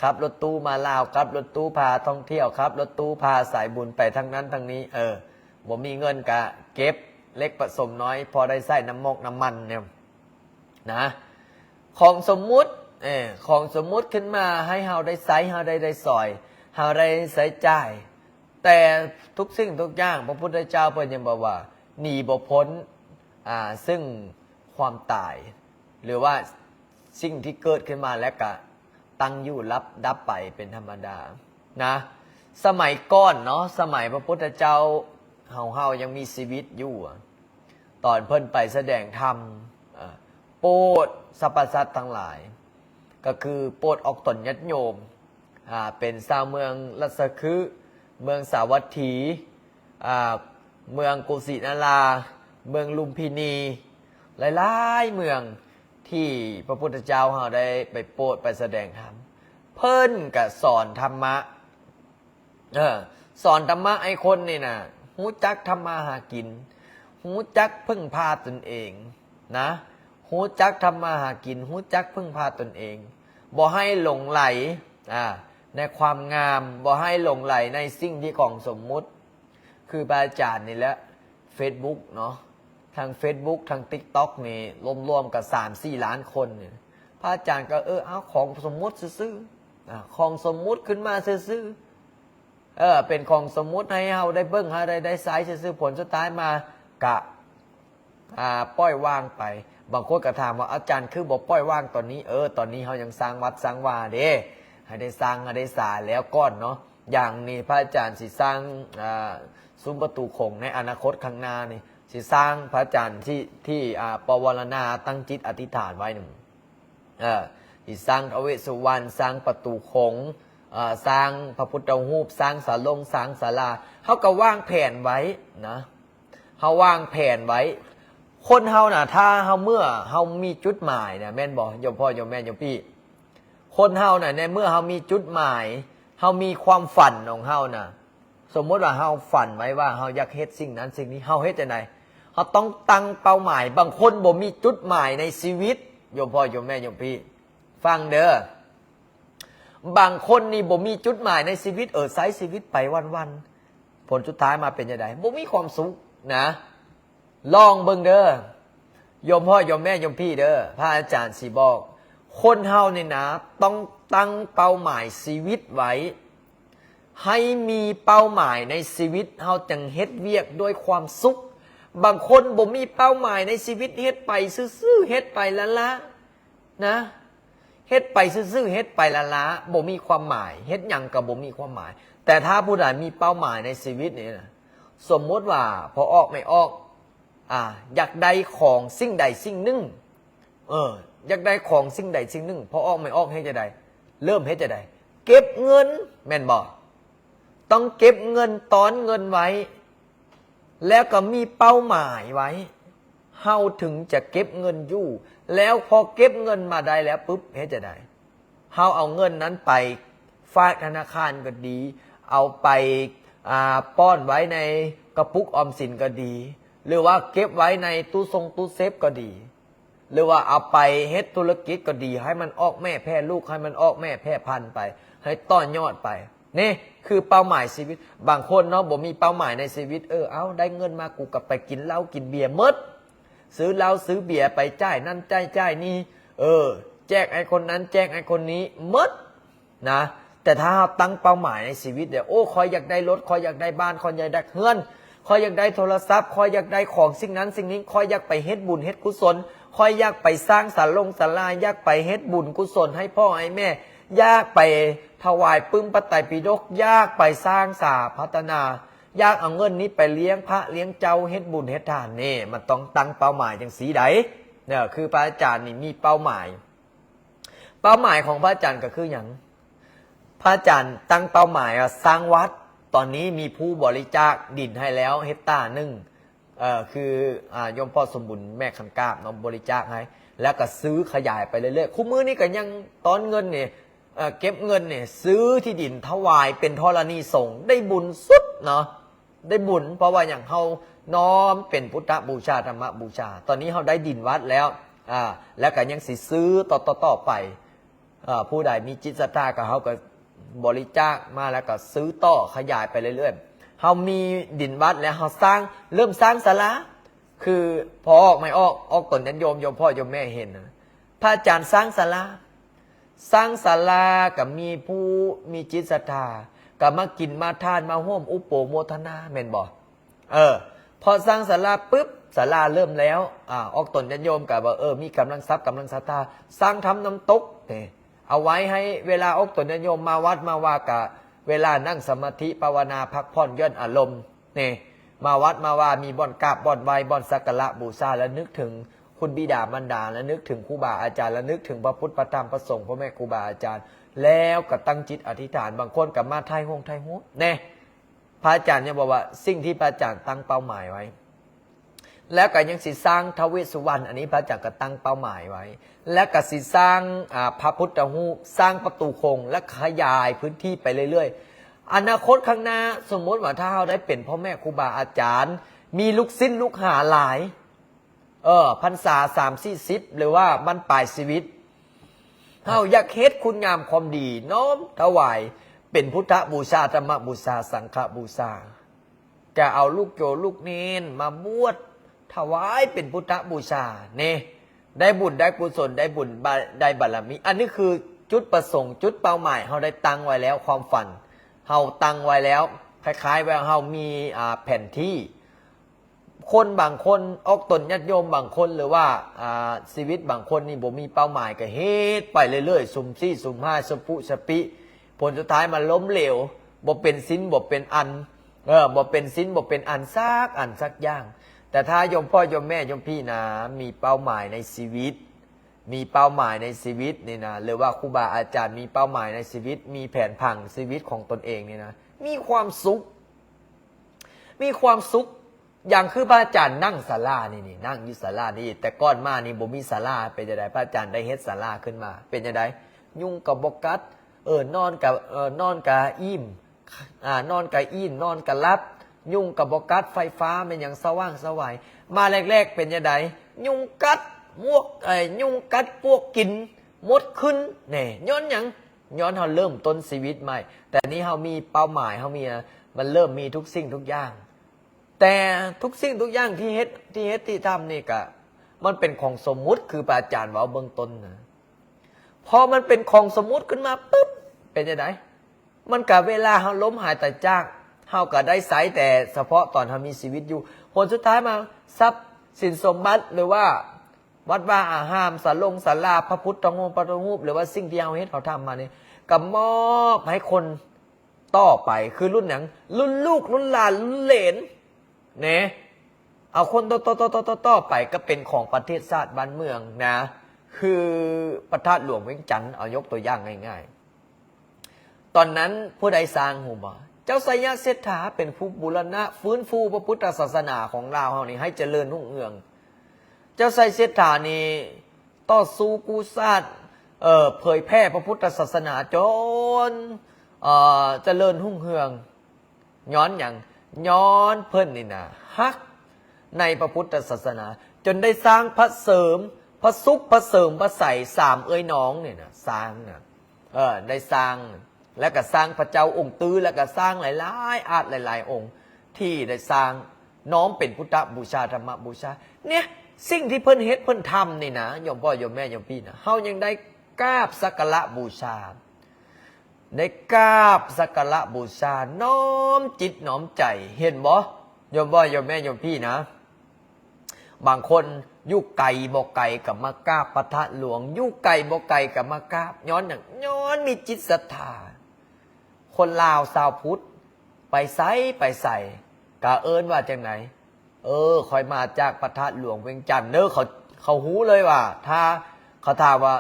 ขับรถตู้มาลาวขับรถตู้พาท่องเที่ยวขับรถตู้พาสายบุญไปทั้งนั้นทั้งนี้บ่มีเงินกะเก็บเล็กผสมน้อยพอได้ใส่น้ำมันเนี่ยนะของสมมุติของสมมุติขึ้นมาให้เฮาได้ใช้เฮาได้สอยเฮาได้ใช้จ่ายแต่ทุกสิ่งทุกอย่างพระพุทธเจ้าเพิ่นยังบอกว่าหนีบ่พ้นซึ่งความตายหรือว่าสิ่งที่เกิดขึ้นมาแล้วก็ตั้งอยู่รับดับไปเป็นธรรมดานะสมัยก่อนเนาะสมัยพระพุทธเจ้าเฮายังมีชีวิตอยู่ตอนเพิ่นไปแสดงธรรมโปรดสรรพสัตว์ทั้งหลายก็คือโปรดออกตนญาติโยมเป็นชาวเมืองรัศคือเมืองสาวัตถีเมืองกุสินารา เมืองลุมพินีหลายๆเมืองที่พระพุทธเจ้าเราได้ไปโปรดไปแสดงธรรมเพิ่นก็สอนธรรมะสอนธรรมะไอ้คนนี่นะหูจักทำมาหากินหูจักพึ่งพาตนเองนะหูจักทำมาหากินหูจักพึ่งพาตนเองบ่ให้หลงไหลในความงามบ่ให้หลงไหลในสิ่งที่ของสมมุติคือพระอาจารย์นี่แหละ Facebook เนาะทาง Facebook ทาง TikTok นี่รวมๆกับ 3-4 ล้านคนเนี่ยพระอาจารย์ก็เอาของสมมุติซื่อๆของสมมุติขึ้นมาซื่อๆเป็นของสมมุติให้เฮาได้เบิ่งหาได้ใช้ซื่อๆผลสุดท้ายมากะปล่อยวางไปบางคนก็ถามว่าอาจารย์คือบอกปล่อยวางตอนนี้ตอนนี้เฮายังสร้างวัดสร้างวาเด้ให้ได้สร้างให้ได้สร้างแล้วก้อนเนาะอย่างนี้พระอาจารย์สิสร้างซุ้มประตูคงในอนาคตข้างหน้านี่สิสร้างพระอาจารย์ที่ปวารณาตั้งจิตอธิษฐานไว้หนึ่งสิสร้างท้าวเวสสุวรรณสร้างประตูคงสร้างพระพุทธรูปสร้างศาลงสร้างศาลาเขาก็วางแผนไว้นะเขาวางแผนไว้คนเฮาน่ะถ้าเฮาเมื่อเฮามีจุดหมายนะแม่นบอกโยมพ่อโยมแม่โยมพี่คนเฮาน่ะในเมื่อเฮามีจุดหมายเฮามีความฝันของเฮาน่ะสมมติว่าเฮาฝันไว้ว่าเฮาอยากเฮ็ดสิ่งนั้นสิ่งนี้เฮาเฮ็ดจังได๋เฮาต้องตั้งเป้าหมายบางคนบ่มีจุดหมายในชีวิตโยมพ่อโยมแม่โยมพี่ฟังเด้อบางคนนี่บ่มีจุดหมายในชีวิตใช้ชีวิตไปวันๆผลสุดท้ายมาเป็นจังได๋บ่มีความสุขนะลองเบิ่งเด้อโยมพ่อโยมแม่โยมพี่เด้อพระอาจารย์สิบอกคนเฮานี่นะต้องตั้งเป้าหมายชีวิตไว้ให้มีเป้าหมายในชีวิตเฮาจังเฮ็ดเวียกด้วยความสุขบางคนบ่มีเป้าหมายในชีวิตเฮ็ดไปซื่อๆเฮ็ดไปละนะเฮ็ดไปซื่อๆเฮ็ดไปละบ่มีความหมายเฮ็ดหยังก็บ่มีความหมายแต่ถ้าผู้ใดมีเป้าหมายในชีวิตนี่นะสมมติว่าพอออกไม่ออกอยากได้ของสิ่งใดสิ่งหนึ่งอยากได้ของสิ่งใดสิ่งหนึ่งพอออกไม่ออกให้จะได้เริ่มให้จะได้เก็บเงินแม่นบ่ต้องเก็บเงินตอนเงินไว้แล้วก็มีเป้าหมายไว้เฮาถึงจะเก็บเงินอยู่แล้วพอเก็บเงินมาได้แล้วปุ๊บให้จะได้เฮาเอาเงินนั้นไปฝากธนาคารก็ดีเอาไปป้อนไว้ในกระปุกออมสินก็ดีหรือว่าเก็บไว้ในตู้เซฟก็ดีหรือว่าเอาไปเฮ็ดธุรกิจก็ดีให้มันออกแม่แพร่ลูกให้มันออกแม่แพร่พันธุ์ไปให้ต้อนยอดไปนี่คือเป้าหมายชีวิตบางคนเนาะบ่มีเป้าหมายในชีวิตเอาได้เงินมากูกลับไปกินเหล้ากินเบียร์หมดซื้อเหล้าซื้อเบียร์ไปจ่ายนั่นจ่ายนี่แจกไอ้คนนั้นแจกไอ้คนนี้หมดนะแต่ถ้าเราตั้งเป้าหมายในชีวิตเนี่ยคอยอยากได้รถคอยอยากได้บ้านคอยอยากได้เฮือนคอยอยากได้โทรศัพท์คอยอยากได้ของสิ่งนั้นสิ่งนี้คอยอยากไปเฮ็ดบุญเฮ็ดกุศลคอยอยากไปสร้างศาลาอยากไปเฮ็ดบุญกุศลให้พ่อให้แม่อยากไปถวายปึ้มพระไตรปิฎกอยากไปสร้างศาสนาพัฒนาอยากเอาเงินนี้ไปเลี้ยงพระเลี้ยงเจ้าเฮ็ดบุญเฮ็ดทานนี่มันต้องตั้งเป้าหมายจังสีใดเนี่ยคือพระอาจารย์นี่มีเป้าหมายของพระอาจารย์ก็คืออย่างพระอาจารย์ตั้งเป้าหมายสร้างวัดตอนนี้มีผู้บริจาคดินให้แล้วเฮกตาร์หนึ่งคือโยมพ่อสมบุญแม่ขันกาบน้องบริจาคให้แล้วก็ซื้อขยายไปเรื่อยๆคู่มือนี่ก็ยังตอนเงินเนี่ยเก็บเงินเนี่ยซื้อที่ดินถวายเป็นธรณีสงฆ์ได้บุญสุดเนาะได้บุญเพราะว่าอย่างเขาน้อมเป็นพุทธบูชาธรรมบูชาตอนนี้เขาได้ดินวัดแล้วแล้วก็ยังสิซื้อต่อไปผู้ใดมีจิตศรัทธากับเขาก็บริจาคมาแล้วก็ซื้อต่อขยายไปเรื่อยๆเขามีดินวัดแล้วเขาเริ่มสร้างศาลาคือพอออกไม่ออกตนนั้นโยมพ่อโยมแม่เห็นนะพระอาจารย์สร้างศาลากับมีผู้มีจิตศรัทธากับมากินมาทานมาร่วมอุปโภโมทนาแม่นบ่พอสร้างศาลาปุ๊บศาลาเริ่มแล้วออกตนนั้นโยมกับว่ามีกำลังทรัพย์กำลังศรัทธาสร้างทำน้ำตกเนี่ยเอาไว้ให้เวลาออกตนโยมมาวัดมาว่ากะเวลานั่งสมาธิภาวนาพักผ่อนย่อนอารมณ์เนี่ยมาวัดมาว่ามีบ่อนกราบบ่อนไหว้บ่อนสักการะบูชาและนึกถึงคุณบิดามารดาและนึกถึงครูบาอาจารย์และนึกถึงพระพุทธพระธรรมพระสงฆ์พ่อแม่ครูบาอาจารย์แล้วก็ตั้งจิตอธิษฐานบางคนกับมาไทยหัวเนี่ยพระอาจารย์เนี่ยบอกว่าสิ่งที่พระอาจารย์ตั้งเป้าหมายไว้ แล้วก็ยังสิสร้างท้าวเวสสุวรรณอันนี้พระอาจารย์ก็ตั้งเป้าหมายไว้ แล้วก็สิสร้างพระพุทธรูปสร้างประตูคงและขยายพื้นที่ไปเรื่อยๆอนาคตข้างหน้าสมมติว่าถ้าเราได้เป็นพ่อแม่ครูบาอาจารย์ มีลูกศิษย์ลูกหาหลายพรรษา30-40หรือว่าบรรปลายชีวิตเฮาอยากเฮ็ดคุณงามความดีน้อมถวายเป็นพุทธบูชาธรรมบูชาสังฆบูชาจะเอาลูกโยลูกเนนมาบวชถวายเป็นพุทธบูชาเนี่ยได้บุญได้กุศลได้บุญได้บารมีอันนี้คือจุดประสงค์จุดเป้าหมายเฮาได้ตั้งไว้แล้วความฝันเฮาตั้งไว้แล้วคล้ายๆว่าเฮามีแผนที่คนบางคนออกตนญาติโยมบางคนหรือว่าชีวิตบางคนนี่บ่มีเป้าหมายก็เฮ็ดไปเรื่อยๆสุ่มสี่สุ่มห้าสปุสปิผลสุดท้ายมันล้มเหลวบ่เป็นศีลบ่เป็นอันบ่เป็นศีลบ่เป็นอันสักอย่างแต่ถ้าโยมพ่อโยมแม่โยมพี่นะมีเป้าหมายในชีวิตมีเป้าหมายในชีวิตนี่นะหรือว่าครูบาอาจารย์มีเป้าหมายในชีวิตมีแผนผังชีวิตของตนเองนี่นะมีความสุขอย่างคือพระอาจารย์นั่งศาลานี่นั่งอยู่ศาลานี่แต่ก่อนมานี่บ่มีศาลาเป็นจังได๋พระอาจารย์ได้เฮ็ดศาลาขึ้นมาเป็นจังได๋ยุงก็บ่กัดนอนกับอิ่มนอนกับอิ่มนอนกับหลับยุงกับบ่กัดไฟฟ้ามันยังสว่างสวายมาแรกๆเป็นจังได๋ยุงกัดยุงกัดพวกกินมดขึ้นแน่ย้อนหยังย้อนเฮาเริ่มต้นชีวิตใหม่แต่นี้เฮามีเป้าหมายเฮามีมันเริ่มมีทุกสิ่งทุกอย่างแต่ทุกสิ่งทุกอย่างที่เฮ็ดที่ทำนี่ก็มันเป็นของสมมุติคือพระอาจารย์ว่าเบื้องต้นนะพอมันเป็นของสมมุติขึ้นมาปุ๊บเป็นยังไงมันกับเวลาเฮาล้มหายตายจากเฮาก็ได้ใช้แต่เฉพาะตอนเฮามีชีวิตอยู่ผลสุดท้ายมาทรัพย์สินสมบัติหรือว่าวัดว่าอาหารศาลาพระพุทธรูปหรือว่าสิ่งที่เฮาเฮ็ดเฮาทำมานี่ก็มอบให้คนต่อไปคือรุ่นหยังรุ่นลูกรุ่นหลานรุ่นเหลนเนี่ยเอาคนต่อไปก็เป็นของประเทศชาติบ้านเมืองนะคือพระธาตุหลวงเวียงจันทร์เอายกตัวอย่างง่ายๆตอนนั้นผู้ใดสร้างหูบ่เจ้าไสยเศรษฐาเป็นผู้บูรณะฟื้นฟูพระพุทธศาสนาของเราเฮานี่ให้เจริญรุ่งเรืองเจ้าไสยเศรษฐานี่ต่อสู้กู้ชาติเผยแพร่พระพุทธศาสนาจนเจริญรุ่งเรืองย้อนอย่างย้อนเพิ่นนี่นะฮักในพระพุทธศาสนาจนได้สร้างพระเสริมพระสุขพระเสริมพระใส3เอ้ยน้องเนี่ยนะสร้างนะได้สร้างแล้วก็สร้างพระเจ้าองค์ตื้อแล้วก็สร้างหลายๆอาจหลายๆองค์ที่ได้สร้างน้อมเป็นพุทธบูชาธรรมบูชาเนี่ยสิ่งที่เพิ่นเฮ็ดเพิ่นทำนี่นะโยมพ่อโยมแม่โยมพี่นะเฮายังได้กราบสักการะบูชาได้กราบสักการะบูชาน้อมจิตน้อมใจเห็นบ่โยมพ่อโยมแม่โยมพี่นะบางคนอยู่ไกลบ่ไกลกับมากราบพระธาตุหลวงอยู่ไกลบ่ไกลกับมากราบย้อนมีจิตศรัทธาคนลาวชาวพุทธไปไสกะเอิ้นว่าจังไหนคอยมาจากพระธาตุหลวงเวียงจันทน์เขาหูเลยว่าถ้าเขาถามว่า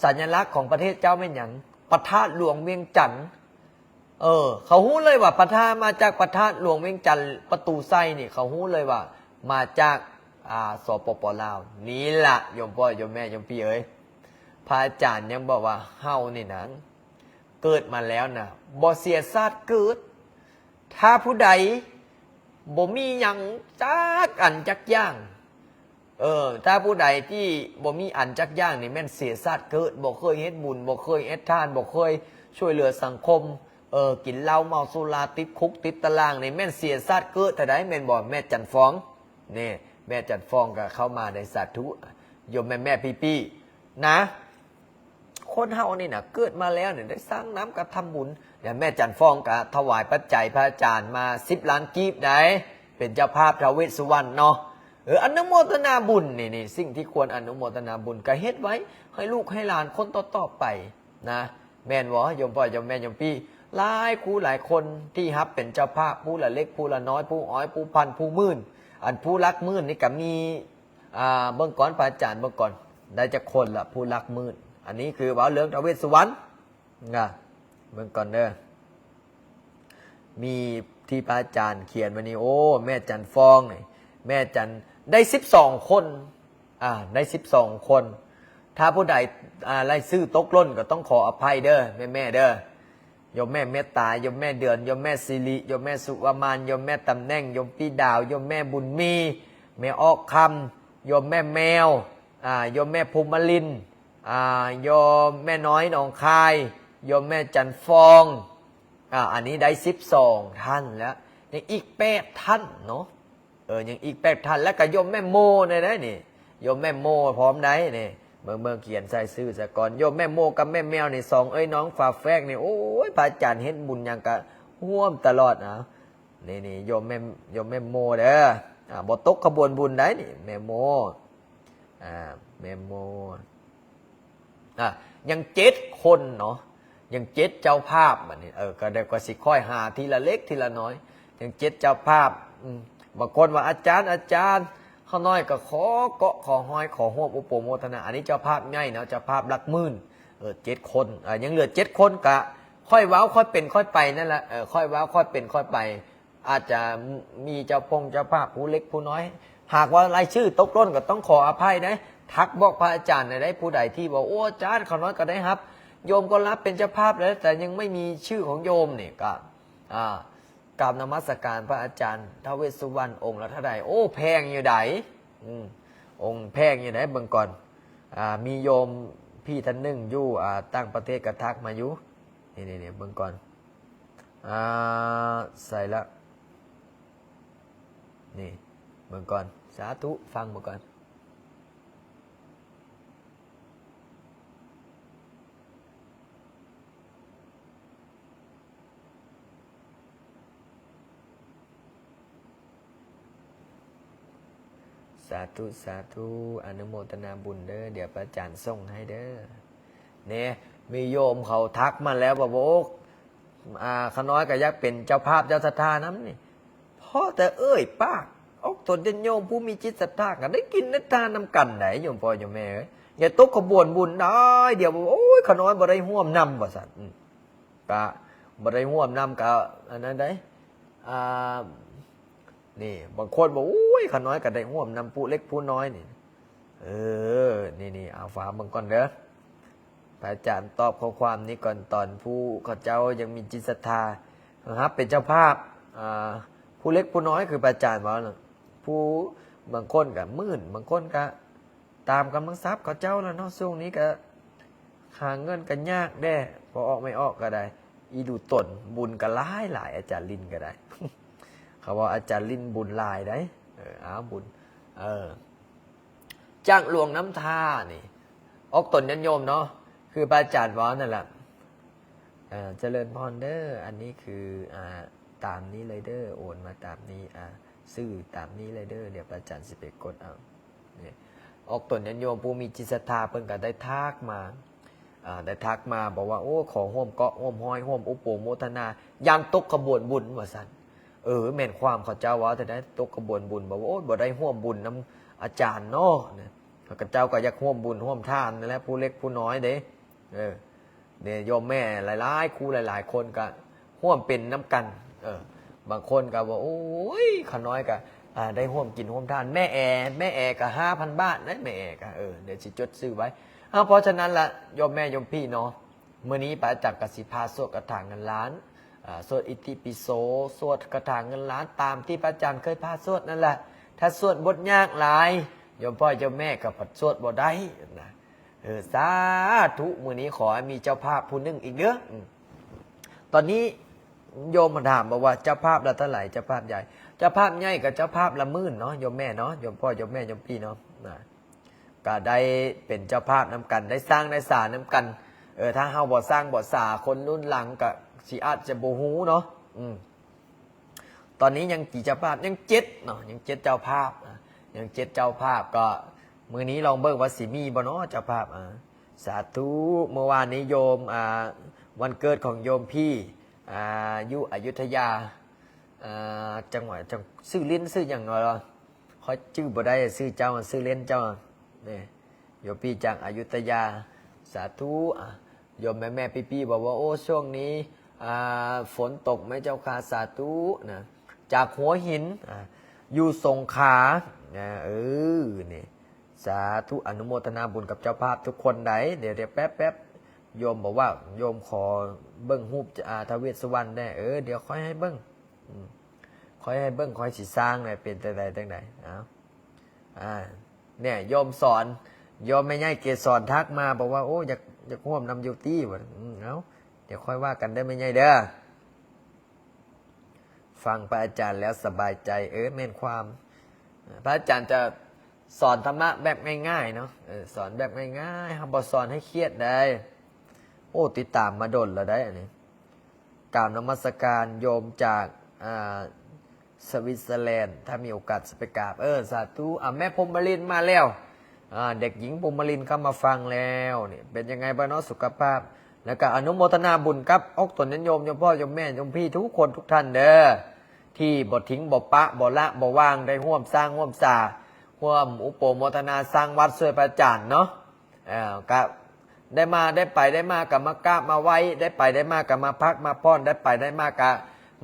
สัญลักษณ์ของประเทศเจ้าเป็นหยังพระธาตุหลวงเวียงจันทน์เขาหูเลยว่าพระธาตุมาจากพระธาตุหลวงเวียงจันทน์ประตูไส้นี่เขาหูเลยว่ามาจากสปป.ลาวนี่ล่ะโยมพ่อโยมแม่โยมพี่เอ้ยพระอาจารย์ยังบอกว่าเฮานี่นะเกิดมาแล้วนะบ่เสียชาติเกิดถ้าผู้ใดบ่มีหยังจักอันจักอย่างถ้าผู้ใดที่บ่มีอันจักอย่างนี่แม่นเสียชาติเกิดบ่เคยเฮ็ดบุญบ่เคยเฮ็ดทานบ่เคยช่วยเหลือสังคมกินเหล้าเมาสุราติดคุกติดตารางนี่แม่นเสียชาติเกิดแต่ใดแม่นบ่แม่จันฟ้องนี่แม่จันฟ้องก็เข้ามาในสาธุโยมแม่พี่ๆนะคนเฮานี่นะเกิดมาแล้วเนี่ยได้สร้างน้ำกับทำบุญเดี๋ยวแม่จันฟ้องก็ถวายปัจจัยพระอาจารย์มา10 ล้านกีบได้เป็นเจ้าภาพท้าวเวสสุวรรณเนาะอนุโมทนาบุญนี่สิ่งที่ควรอนุโมทนาบุญก็เฮ็ดไว้ให้ลูกให้หลานคนต่อไปนะแม่นบ่โยมพ่อโยมแม่โยมพี่หลายคู่หลายคนที่ฮับเป็นเจ้าภาพผู้ละเล็กผู้ละน้อยผู้อ้อยผู้พันผู้หมื่นอันผู้รักหมื่นนี่ก็มีเบื้องก่อนพระอาจารย์เบื้องก่อนได้จะคนละผู้รักหมื่นอันนี้คือว่าเรื่องท้าวเวสสุวรรณนะเบื้องก่อนเด้อมีที่พระอาจารย์เขียนมานี่โอ้แม่จันฟองนี่แม่จัน ได้12 คนได้12 คน ถ้าผู้ใดรายชื่อตกหล่นก็ต้องขออภัยเด้อแม่เด้อโยมแม่เมตตาโยมแม่เดือนโยมแม่สิริโยมแม่สุวมานโยมแม่ตำแหน่งโยมพี่ดาวโยมแม่บุญมีแม่ออกคำโยมแม่แมวโยมแม่ภูมิลินโยมแม่น้อยหนองคายโยมแม่จันฟองอันนี้ได้12 ท่านแล้วยังอีก8 ท่านเนาะยังอีก8 ท่านแล้วก็โยมแม่โมเนี่ยนะนี่โยมแม่โมพร้อมได้นี่เมืองเขียนใส่ซื้อซะก่อนโยมแม่โมกับแม่แมวนี่2เอ้ยน้องฝาแฝกนี่โอ้ยพระอาจารย์เห็นบุญอย่างกะห่วมตลอดนะนี่โยมแม่โมเด้อบ่ตกขบวนบุญได้นี่แม่โมแม่โมยัง7 คนเนาะยัง7 เจ้าภาพบัดนี้ก็ได้ก็สิค่อยหาทีละเล็กทีละน้อยยัง7 เจ้าภาพบางคนว่าอาจารย์ข้าน้อยก็ขอเกาะขอห้อยขอห่วมอุปโมทนาอันนี้เจ้าภาพใหญ่เนาะเจ้าภาพหลักหมื่น7 คนยังเหลือ7 คนกะค่อยว้าวค่อยเป็นค่อยไปนั่นแหละค่อยว้าวค่อยเป็นค่อยไปอาจจะมีเจ้าภาพผู้เล็กผู้น้อย หากว่ารายชื่อตกหล่นก็ต้องขออภัยนะทักบอกพระอาจารย์ได้ผู้ใดที่บอกโอ้อาจารย์ข้าน้อยก็ได้ครับโยมก็รับเป็นเจ้าภาพแล้วแต่ยังไม่มีชื่อของโยมนี่ก็กราบนมัสการพระอาจารย์ท้าวเวสสุวรรณองค์ละเท่าใดโอ้แพงอยู่ไหนองค์แพงอยู่ไหนเบิ่งก่อนมีโยมพี่ท่านหนึ่งอยู่ตั้งประเทศกระทักมาอยู่นี่เบิ่งก่อนใส่ละนี่เบิ่งก่อนสาธุฟังเบิ่งก่อนสาธุอนุโมทนาบุญเด้อเดี๋ยวพระอาจารย์ส่งให้เด้อเนี่ยมีโยมเขาทักมาแล้วบอกว่าข้าน้อยก็อยากเป็นเจ้าภาพเจ้าศรัทธาน้ำนี่พ่อแต่ปากตนเป็นโยมผู้มีจิตศรัทธากันได้กินได้ทานน้ำกันไหนโยมพ่อโยมแม่อย่าตกขบวนบุญได้เดี๋ยวโอ้ยข้าน้อยบ่ได้ห่วมนำบ่สัตว์กะบ่ได้ห่วมนำกะอันนั้นได้นี่บางคนบอกอุ้ยข้าน้อยก็ได้ห่วมนำผู้เล็กผู้น้อยนี่นี่เอาฟ้าบางก่อนเด้อพระอาจารย์ตอบข้อความนี้ก่อนตอนผู้ข้าเจ้ายังมีจิตศรัทธานะครับเป็นเจ้าภาพผู้เล็กผู้น้อยคือพระอาจารย์บอกนะผู้บางคนก็มื่นบางคนก็ตามกำลังทรัพย์ข้าเจ้าแล้วเนาะช่วงนี้ก็หาเงินกันยากแด้พอออกไม่ออกก็ได้อีดูตนบุญก็หลายอาจารย์ลินก็ได้เขาว่าอาจารย์ลินบุญลายได้บุญจ้างหลวงน้ำท่านี่ออกตนยันโยมเนาะคือพระอาจารย์ว่านั่นแหละเจริญพรเด้ออันนี้คือตามนี้เลยเด้อโอนมาตามนี้ซื้อตามนี้เลยเด้อเดี๋ยวพระอาจารย์สิไปกดเอาเนี่ยออกตนยันโยมผู้มีจิตศรัทธาเพิ่นก็ได้ทักมาบอกว่าโอ้ขอห่วมเกาะห่วมห้อยห่วมอุปโภโมทนายังตกขบวนบุญว่าซั่นแม่นความเขาเจ้าว่าแต่ได้ตกขบวนบุญบอกว่าโอ้บ่ได้ห่วมบุญน้ำอาจารย์เนาะเขาเจ้าก็อยากห่วมบุญห่วมทานนั่นแหละผู้เล็กผู้น้อยเด้เนี่ยโยมแม่หลายๆครูหลายๆคนก็ห่วมเป็นน้ำกันบางคนก็บอกโอ้ยข้าน้อยก็ได้ห่วมกินห่วมทานแม่แอก็5,000 บาทนะแม่แอก็เดี๋ยวสิจดซื้อไว้เพราะฉะนั้นละโยมแม่โยมพี่เนาะเมื่อนี้พระอาจารย์กสิพาสวดกระถางเงินล้านสวดอิติปิโสสวดกระถางเงินล้านตามที่พระอาจารย์เคยพาสวดนั่นแหละถ้าสวดบทยากหลายโยมพ่อโยมแม่ก็ผัดสวดบ่ได้นะสาธุมื้อนี้ขอให้มีเจ้าภาพผู้หนึ่งอีกเด้อตอนนี้โยมมาถามบอกว่าเจ้าภาพละเท่าไหร่เจ้าภาพใหญ่เจ้าภาพใหญ่กับเจ้าภาพละ10,000เนาะโยมแม่เนาะโยมพ่อโยมแม่โยมพี่เนาะก็ได้เป็นเจ้าภาพน้ำกันได้สร้างได้สร้างน้ำกันถ้าเฮาบ่สร้างบ่สร้างคนรุ่นหลังก็สิอาจจะบ่ฮู้เนาะตอนนี้ยังกี่เจ้าภาพยัง7เนาะยัง7เจ้าภาพยัง7เจ้าภาพก็มื้อนี้ลองเบิ่งว่าสิมีบ่เนาะเจ้าภาพสาธุเมื่อวานนี้โยมวันเกิดของโยมพี่อยู่อยุธยาจังหวัดชื่อเล่นชื่อหยังเนาะเขาชื่อบ่ได้ชื่อเจ้าชื่อเล่นเจ้านี่โยมพี่จากอยุธยาสาธุโยมแม่พี่บอกว่าโอ้ช่วงนี้ฝนตกไหมเจ้าค่ะสาธุนะจากหัวหิน อยู่สงขลานี่สาธุอนุโมทนาบุญกับเจ้าภาพทุกคนไหนเดี๋ยวแป๊บโยมบอกว่าโยมขอเบิ้งรูปทาวเวสสุวรรณได้เดี๋ยวค่อยให้เบิ้งค่อยให้เบิ้งค่อยสิสร้างเลยเป็นแต่ใดตั้งไหนเนี่ยโยมสอนโยมไม่ง่ายเกศสอนทักมาบอกว่าโอ้อยากร่วมนำโยตี้วะเดี๋ยวค่อยว่ากันได้ไม่ง่ายเด้อฟังพระอาจารย์แล้วสบายใจแม่นความพระอาจารย์จะสอนธรรมะแบบง่ายๆเนาะสอนแบบง่ายๆครับบอสอนให้เครียดได้โอ้ติดตามมาดนแล้วได้อันนี้กล่าวนมัสการโยมจากสวิตเซอร์แลนด์ถ้ามีโอกาสจะไปกราบสาธุแม่พรหมลินมาแล้วเด็กหญิงพรหมลินเข้ามาฟังแล้วนี่เป็นยังไงบ้างเนาะสุขภาพแล้วก็อนุโมทนาบุญครับออกตนโยมโยมพ่อโยมแม่โยมพี่ทุกคนทุกท่านเด้อที่บ่ทิ้งบ่ปะบ่ละบ่ว่างได้ร่วมสร้างร่วมสาร่วมอุปโมทนาสร้างวัดช่วยพระอาจารย์เนาะก็ได้มาได้ไปได้มากับมากราบมาไว้ได้ไปได้มากับมาพักมาป้อนได้ไปได้มากับ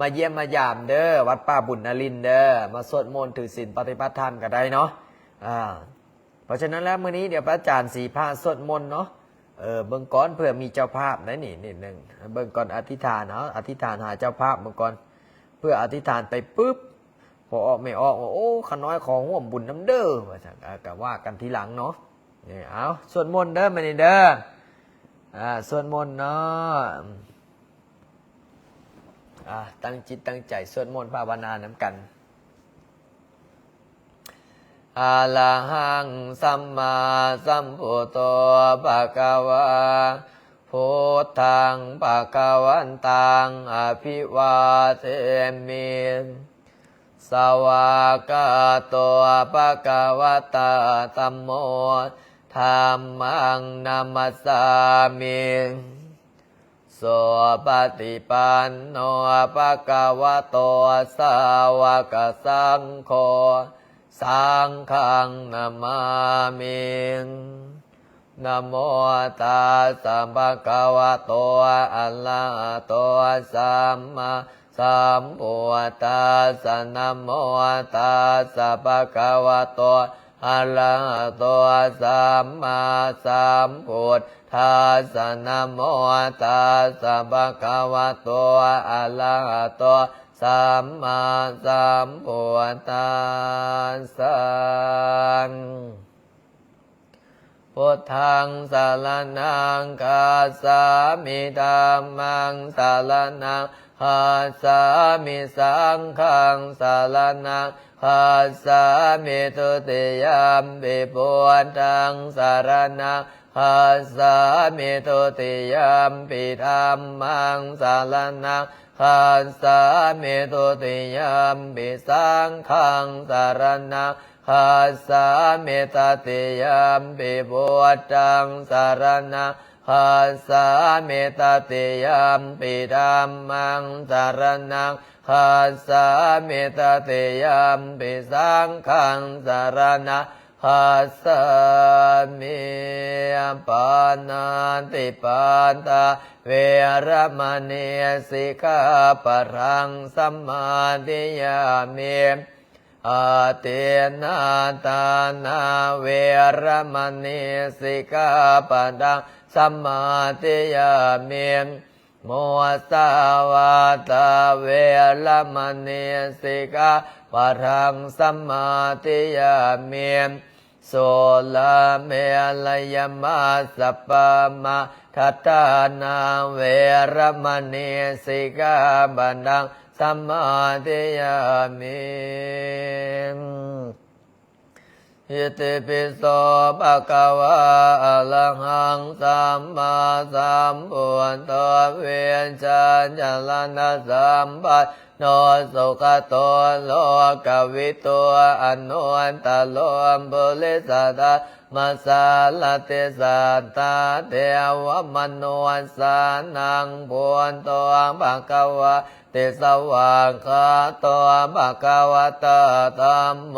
มาเยี่ยมมายามเด้อวัดป่าบุญนรินทร์เด้อมาสวดมนต์ถือศีลปฏิบัติธรรมก็ได้เนาะเพราะฉะนั้นแล้วมื้อนี้เดี๋ยวพระอาจารย์สีผ้าสวดมนต์เนาะเบิ่งก่อนเพื่อมีเจ้าภาพนะนี่นิดนึงเบิ่งก่อนอธิษฐานอธิษฐานหาเจ้าภาพเบิ่งก่อนเพื่ออธิษฐานไปปุ๊บพอออกไม่ออกโอ้ขน้อยขอห่วมบุญน้ำเด้อก็ว่ากันทีหลังเนาะนี่เอาสวดมนต์เด้อมานี่เด้อสวดมนต์เนาะตั้งจิตตั้งใจสวดมนต์ภาวนานำกันอะระหังสัมมาสัมพุทโธภะคะวะพุทธังภะคะวันตังอภิวาเทมิสวากาโตภะคะวะตาธัมโมธัมมังนัมสสามิโสปฏิปันโนภะคะวะโตสาวกสังโฆสังฆังนามามินะโมตัสสะภะคะวะโตอะระหะโตสัมมาสัมพุทธัสสะนะโมตัสสะภะคะวะโตอะระหะโตสัมมาสัมพุทธัสสะนะโมตัสสะภะคะวะโตอะระหะโตสัมมาสัมพุทธัสสะพุทธังสารนังคัสสามิธัมมังสารนังคัสสามิสังฆังสารนังคัสสามิทุติยมปิพุทธังสารนังคัสสามิทุติยมปิธัมมังสารนังคัสสามิทุติยมปิสังฆังสารนังคัสสามิตติยมปิพุทธังสารนังคัสสามิตติยมปิธัมมังสารนังคัสสามิตติยมปิสังฆังสารนังคัสสามิปานาติปาตาเวรมณีสิกขาปะทังสัมมาทิยามิอาเตนาตานาเวรมณีสิกขาปะทังสัมมาทิยามิโมสาวาตาเวรมณีสิกขาปะทังสัมมาทิยามิโสลาเมลยมัสสะปะมาทัตตานาเวรมณีสิกขาปะทังสัมมาทิยามิอิติปิโสภะคะวะอะระหังสัมมาสัมพุทโธเวชัญญลนะสัมปันโนสุขโตโลกวิโตอนุอันตโลปุริสตามัสสาลติสัตตาเทวมโนสานังพุทโธภะคะวะติสวากขาโตภะคะวะตาธัมโม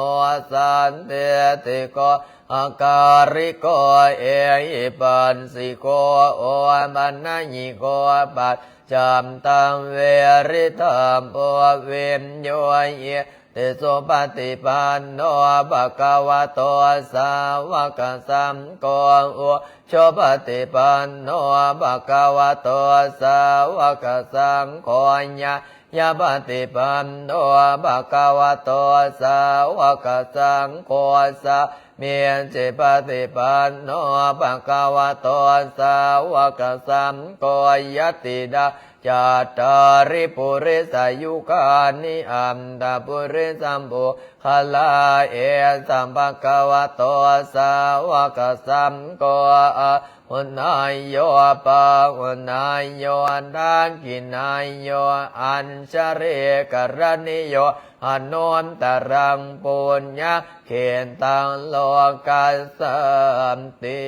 สันติติโกอาการิโกเอหิปัสสิโกโอปันญิโกปัจจามตังเวริธรรมโอเวนโยเยเต สุปฏิปันโนภะคะวะโตสาวกสังโฆอุชุปฏิปันโนภะคะวะโตสาวกสังโฆยะปฏิปันโนภะคะวะโตสาวกสังโฆสะเมียนจิปฏิปันโนภะคะวะโตสาวกสังโฆยัตติดาจัตตาริปุริสายุคานิอัมตะปุริสัมปุขลาเอสัมภะคะวะโตสาวกสังโฆหุนายโยปะหุนายโยดานกินายโยอัญชเรกรณิโยอนุนตรังปุญญาเขนตังโลกัสสัมติ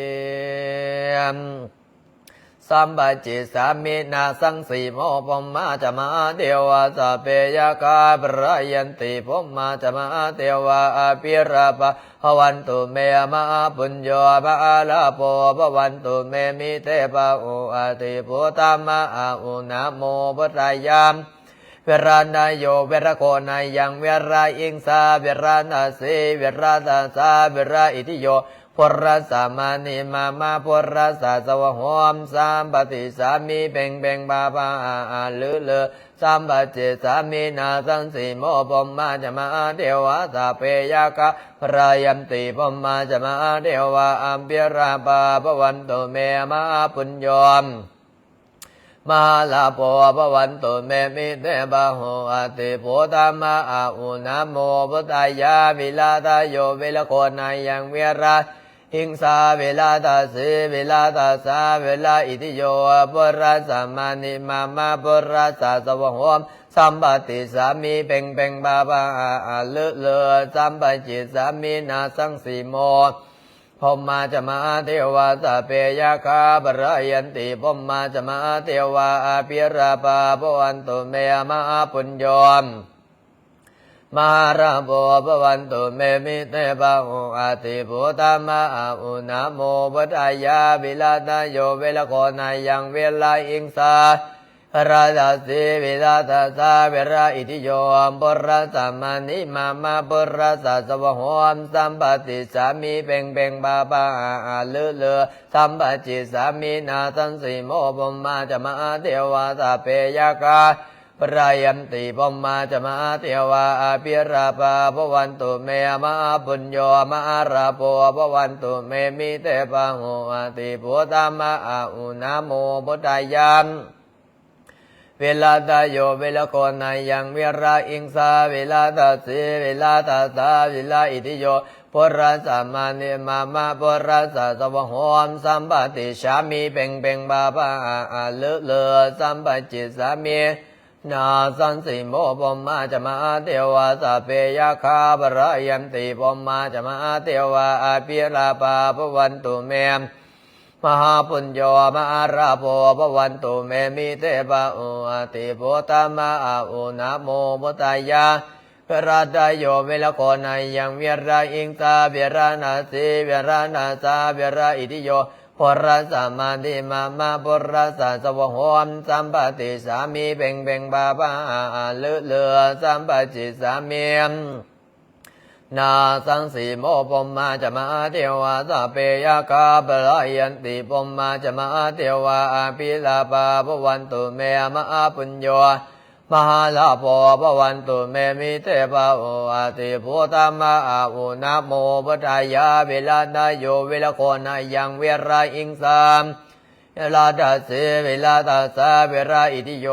สัมปจิสามินาสังสีโมปมาจะมาเทวาสเปยกาปรยันติปมาจะมาเทวาอภิราภภวันตุเมมาปุญโยมาลาโปภวันตุเมมิเตปะอุอาติปุตตมะอุนะโมพุทธายามเวรานายโยเวรโคนายังเวราอิงสาเวรานาสีเวราตาสาเวราอิทิโยพระสามานิมาพระสาสวะหอมสามปฏิสามีเป่งเป่งบาบาลือเลอสามปัจเจสามีนาสังสีโมปมาจะมาเทวาสาเปยกะพรายัมติปมาจะมาเทวาอัมเปียราปาปวันตุเมมาปุญโยมมาลาโปภวันตุเมมิเตบะโหอติโพธามาอุนะโมพุทธายาวิลาตาโยวิลโคนายังเวราหิงสาเวลาตาสีเวลาตาสาเวลาอิติโยปุระสัมมานิมาปุระสาสวะโหมสัมปติสามีเป่งเป่งบาบาลือเลอสัมปจิตสามีนาสังสีโมพมมาจะมาเทวาสเปยคาบรยันติพมมาจะมาเทวาอภิราปาภวันตุเมมาปุญโยมมาราโภภวันตุเมมิเตปะอุอาติปุตตมะอุนะโมพุทธายาวิลาตโยเวลโคนายังเวลาอิงสาราตสีวิลาตาสาเวราอิทิโยปุระสัมมานิมาปุระสาสวะโหมสัมปติสามีเป่งเป่งบาบาลือเลอสัมปจิสามีนาสันสีโมปมาจะมาเทวาสเปยกาปรายัมติปมาจะมาเทวาอภิราภาภวันตุเมมาปุญโยมาราโภภวันตุเมมิเตปะโหอติปุตตมะอุนะโมพุทธายามเวลาตาโยเวลโคนายังเวราอิงสาเวลาตาสีเวลาตาสาเวลาอิทิโยปุระสัมมานิมาปุระสาสวะโหมสัมปติสามีเป่งเป่งบาบาลือเลอสัมปจิตสามีนาสันสีโมปมาจะมาเทวาสเปยคาบรยัมติปมาจะมาเทวาอภิราปาภวันตุเมมหาปุญโยมาราโภภวันตุเมมิเตปะอุอติโพธามะอุนะโมพุทธายาเวราตโยเวลโคนายังเวราอิงสาเวรานาสีเวรานาสาเวราอิทิโยปุระสัมมานิมาปุระสาสวะโหมสัมปติสามีเป่งเป่งบาบาลือเลอสัมปจิตสามีนาสังสีโมปมาจะมาเทวาสเปยคาปรยันติปมาจะมาเทวาอภิลาภาภวันตุเมมาปุญโยมหาลาโภภวันตุเมมิเตปะโออาติพุตตมะอุนะโมพุทธายาเวลาตาโยเวลโคนายังเวราอิงสามเวลาตาสีเวลาตาสาเวราอิทิโย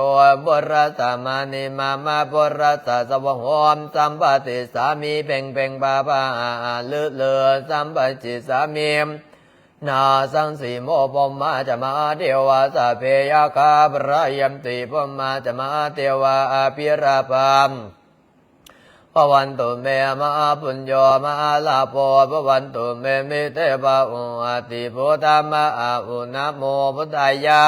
ปุระสัมมานิมาปุระสาสวะโหมสัมปติสามีเป่งเป่งบาบาลือเลอสัมปจิตสามีนาสังสีโมปมาจะมาเทวาสเปยคาบรยัมติปมาจะมาเทวาอภิราภาภวันตุเมมาปุญโยมาลาโภภวันตุเมมิเตปะอุอติโพธามะอุนะโมพุทธายา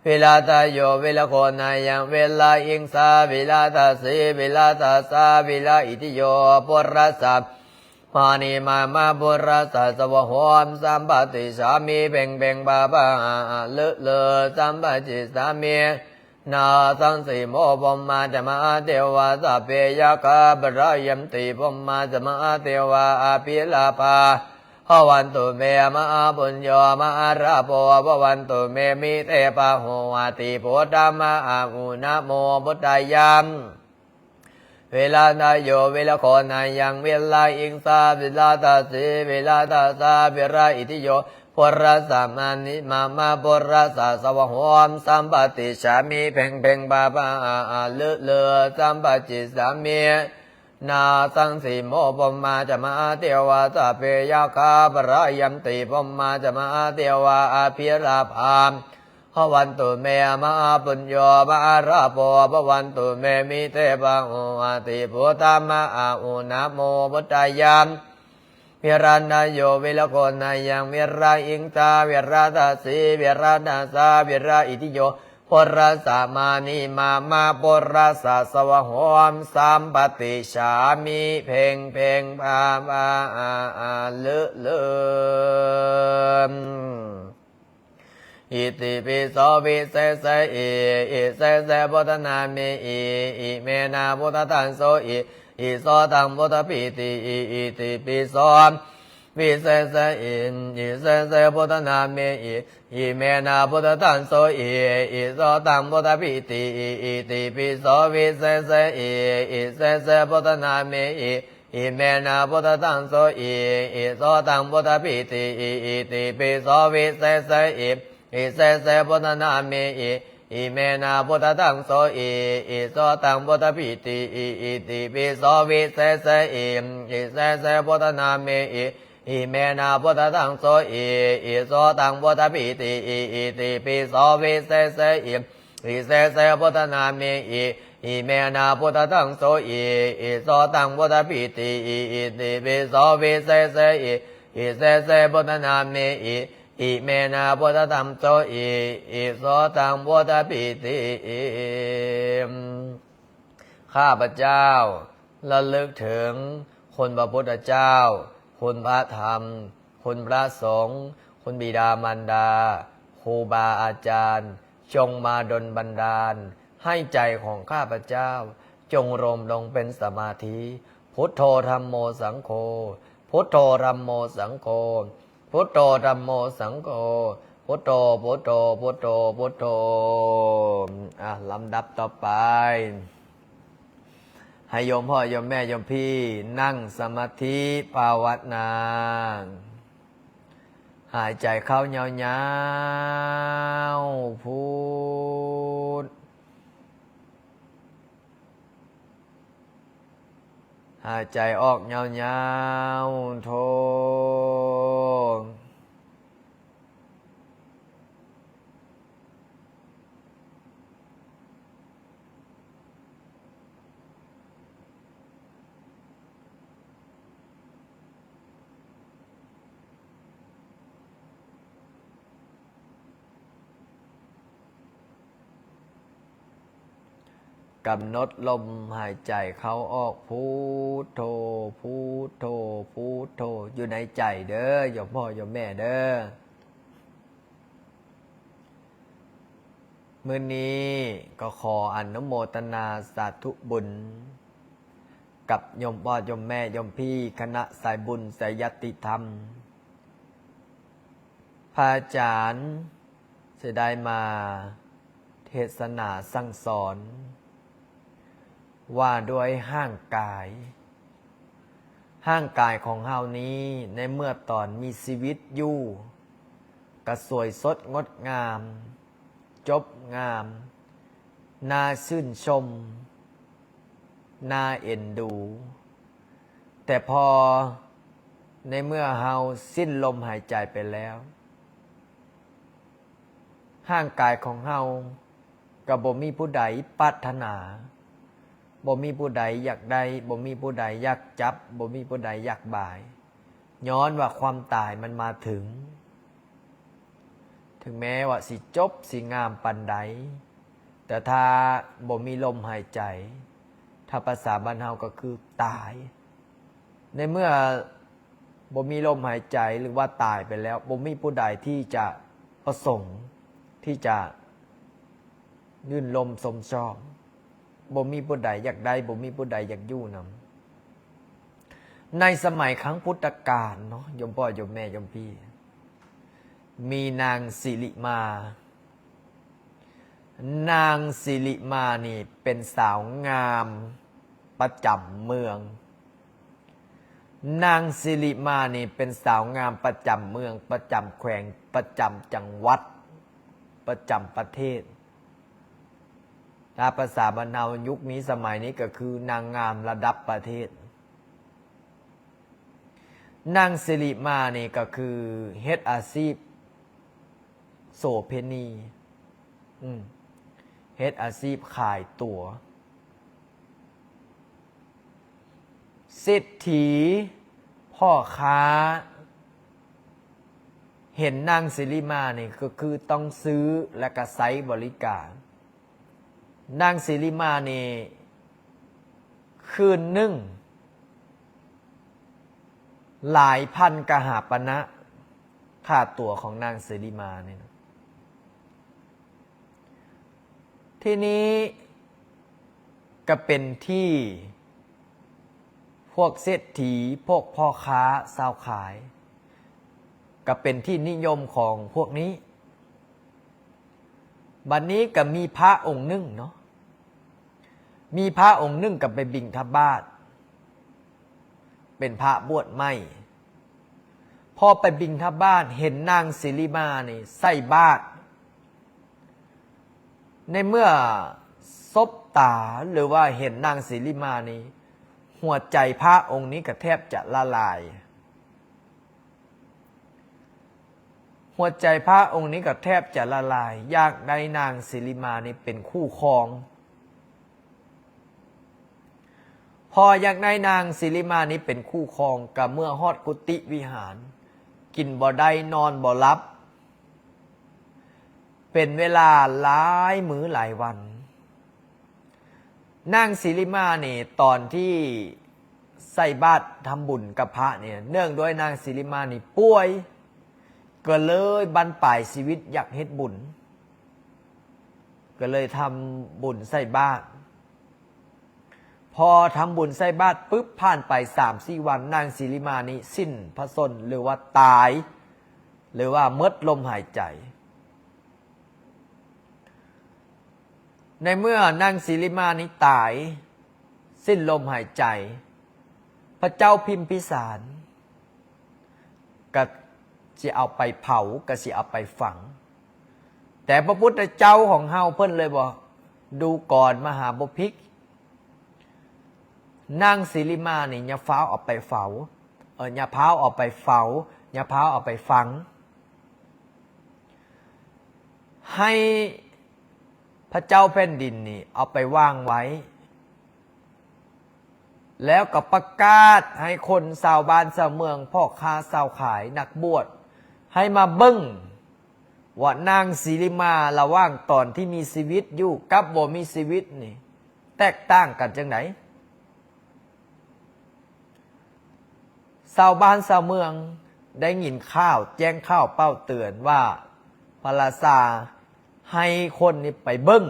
เวลาตาโยเวลโคนายังเวลาอิงสาเวลาตาสีเวลาตาสาเวลาอิทิโยปุระสัมมานิมาปุระสาสวะโหมสัมปติสามีเป่งเป่งบาบาลือเลอสัมปจิตสามี นาสังสีโมปมาจะมาเทวาสัพเพยกาบรายัมติปมาจะมาเทวาอาภิลาภาภวันตุเมมาปุญโยมาราโปภวันตุเมมิเตปะโหวติโพธามาอุนะโมพุทธายามเวลานาโยเวลาโคนายังเวลาอิงสาเวลาตาสีเวลาตาสาเวราอิทิโยปุรัสสามานิมาปุรัสสะสวะโหมสัมปติฉามิเพ่งเพ่งบาบาเลือเลอสัมปจิสามินาสังสีโมปมาจะมาเทวาสัพเพยคาปรายัมติปมาจะมาเทวาอาภิราภามภวันตุเมมาปุญโยมาราโปภวันตุเมมิเตปะโหติพุทธามาอุนะโมพุทธายามวิรันโยวิลโกนายังวิราอิงตาวิราตาสีวิราตาสาวิราอิติโยปุรัสสามานิมาปุรัสสะสวะโหมสัมปติฉามิเพ่งเพ่งพาบาเลอะเลออิติปิโสวิเศษอิเศษพุทธนามิอิเมนาพุทธตันโสอิโสตังพุทธปิติอิติปิโสวิเศษอิเศษพุทธนามิอิเมนาพุทธตันโสอิโสตังพุทธปิติอิติปิโสวิเศษอิเศษพุทธนามิอิเมนาพุทธตังโสอิโสตังพุทธปิติอิติปิโสวิเศษอิเศษพุทธนามิอิเมนาพุทธตังโสอิโสตังพุทธปิติอิติปิโสวิเศษอิเศษพุทธนามิอิเมนาพุทธตังโสอิโสตังพุทธปิติอิติปิโสวิเศษอิเศษพุทธนามิอิเมนาพุทธตังโสอิโสตังพุทธปิติอิติปิโสวิเศษอิเศษพุทธนามิอิเมนาพุทธตังโสอิโสตังพุทธปิติข้าพเจ้าระลึกถึงคุณพระพุทธเจ้าคุณพระธรรมคุณพระสงฆ์คุณบิดามารดาครูบาอาจารย์จงมาดลบันดาลให้ใจของข้าพเจ้าจงรวมลงเป็นสมาธิพุทโธธัมโมสังโฆพุทโธธัมโมสังโฆพุทโธธัมโมสังโฆพุทโธพุทโธพุทโธพุทโธลำดับต่อไปให้โยมพ่อโยมแม่โยมพี่นั่งสมาธิภาวนาหายใจเข้ายาวๆพุทหายใจออกยาวๆโทกำหนดลมหายใจเข้าออกพุทโธพุทโธพุทโธอยู่ในใจเด้อโยมพ่อโยมแม่เด้อมื้อนี้ก็ขออนุโมทนาสาธุบุญกับโยมพ่อโยมแม่โยมพี่คณะสายบุญสายยติธรรมพระอาจารย์จะได้มาเทศนาสั่งสอนว่าด้วยห้างกายของเฮานี้ในเมื่อตอนมีชีวิตอยู่กระสวยสดงดงามจบงามน่าชื่นชมน่าเอ็นดูแต่พอในเมื่อเฮาสิ้นลมหายใจไปแล้วห้างกายของเฮาก็บ่มีผู้ใดปรารถนาบ่มีผู้ใดอยากได้บ่มีผู้ใดอยากจับบ่มีผู้ใดอยากบ่ายย้อนว่าความตายมันมาถึงแม้ว่าสิจบสิงามปันใดแต่ถ้าบ่มีลมหายใจถ้าภาษาบ้านเฮาก็คือตายในเมื่อบ่มีลมหายใจหรือว่าตายไปแล้วบ่มีผู้ใดที่จะประสงค์ที่จะ ลื่นลมสมชอบบ่มีผู้ใดอยากได้บ่มีผู้ใดอยากอยู่นำในสมัยครั้งพุทธกาลเนาะโยมพ่อโยมแม่โยมพี่มีนางสิริมา นางสิริมานี่เป็นสาวงามประจำเมืองนางสิริมานี่เป็นสาวงามประจำเมืองประจำแขวงประจำจังหวัดประจำประเทศถ้าภาษาบรรณายุคนี้สมัยนี้ก็คือนางงามระดับประเทศนางสิริมานี่ก็คือเฮ็ดอาชีพโสเภณีเฮ็ดอาชีพขายตั๋วเศรษฐีพ่อค้าเห็นนางสิริมานี่ก็คือต้องซื้อและก็ใช้บริการนางสิริมานี่คืนหนึ่งหลายพันกหาปณะค่าตั๋วของนางสิริมาเนี่ยที่นี้ก็เป็นที่พวกเศรษฐีพวกพ่อค้าสาวขายก็เป็นที่นิยมของพวกนี้บัดนี้ก็มีพระองค์หนึ่งเนาะมีพระองค์หนึ่งก็ไปบิณฑบาตเป็นพระบวชใหม่พอไปบิณฑบาตเห็นนางสิริมานี่ใส่บาตรในเมื่อซบตาหรือว่าเห็นนางสิริมานี่หัวใจพระองค์นี้ก็แทบจะละลายหัวใจพระองค์นี้ก็แทบจะละลายอยากได้นางสิริมานี่เป็นคู่ครองพออยากได้นางสิริมานี้เป็นคู่ครองกับเมื่อฮอดกุฏิวิหารกินบ่ได้นอนบ่หลับเป็นเวลาหลายมื้อหลายวันนางสิริมานี่ตอนที่ใส่บาตรทำบุญกับพระเนี่ยเนื่องด้วยนางสิริมานี่ป่วยก็เลยบั้นปลายชีวิตอยากเฮ็ดบุญก็เลยทำบุญใส่บาตรพอทำบุญใส่บาตรปุ๊บผ่านไป 3-4 วันนางสิริมานี่สิ้นพระชนม์หรือว่าตายหรือว่าหมดลมหายใจในเมื่อนางสิริมานี้ตายสิ้นลมหายใจพระเจ้าพิมพิสารก็จะเอาไปเผาก็จะเอาไปฝังแต่พระพุทธเจ้าของเฮาเพิ่นเลยบอกดูก่อนมหาบพิตรนางสิริมานี่อย่าฟ้าวเอาไปเผาอย่าพาวเอาไปเผาอย่าพาวเอาไปฝังให้พระเจ้าแผ่นดินนี่เอาไปวางไว้แล้วก็ประกาศให้คนชาวบ้านชาวเมืองพ่อค้าชาวขายนักบวชให้มาเบิ่งว่านางสิริมาระหว่างตอนที่มีชีวิตอยู่กับบ่มีชีวิตนี่แตกต่างกันจังไหนชาวบ้านชาวเมืองได้ยินข่าวแจ้งข่าวเป้าเตือนว่าพระราชาให้คนนี่ไปเบิ่ง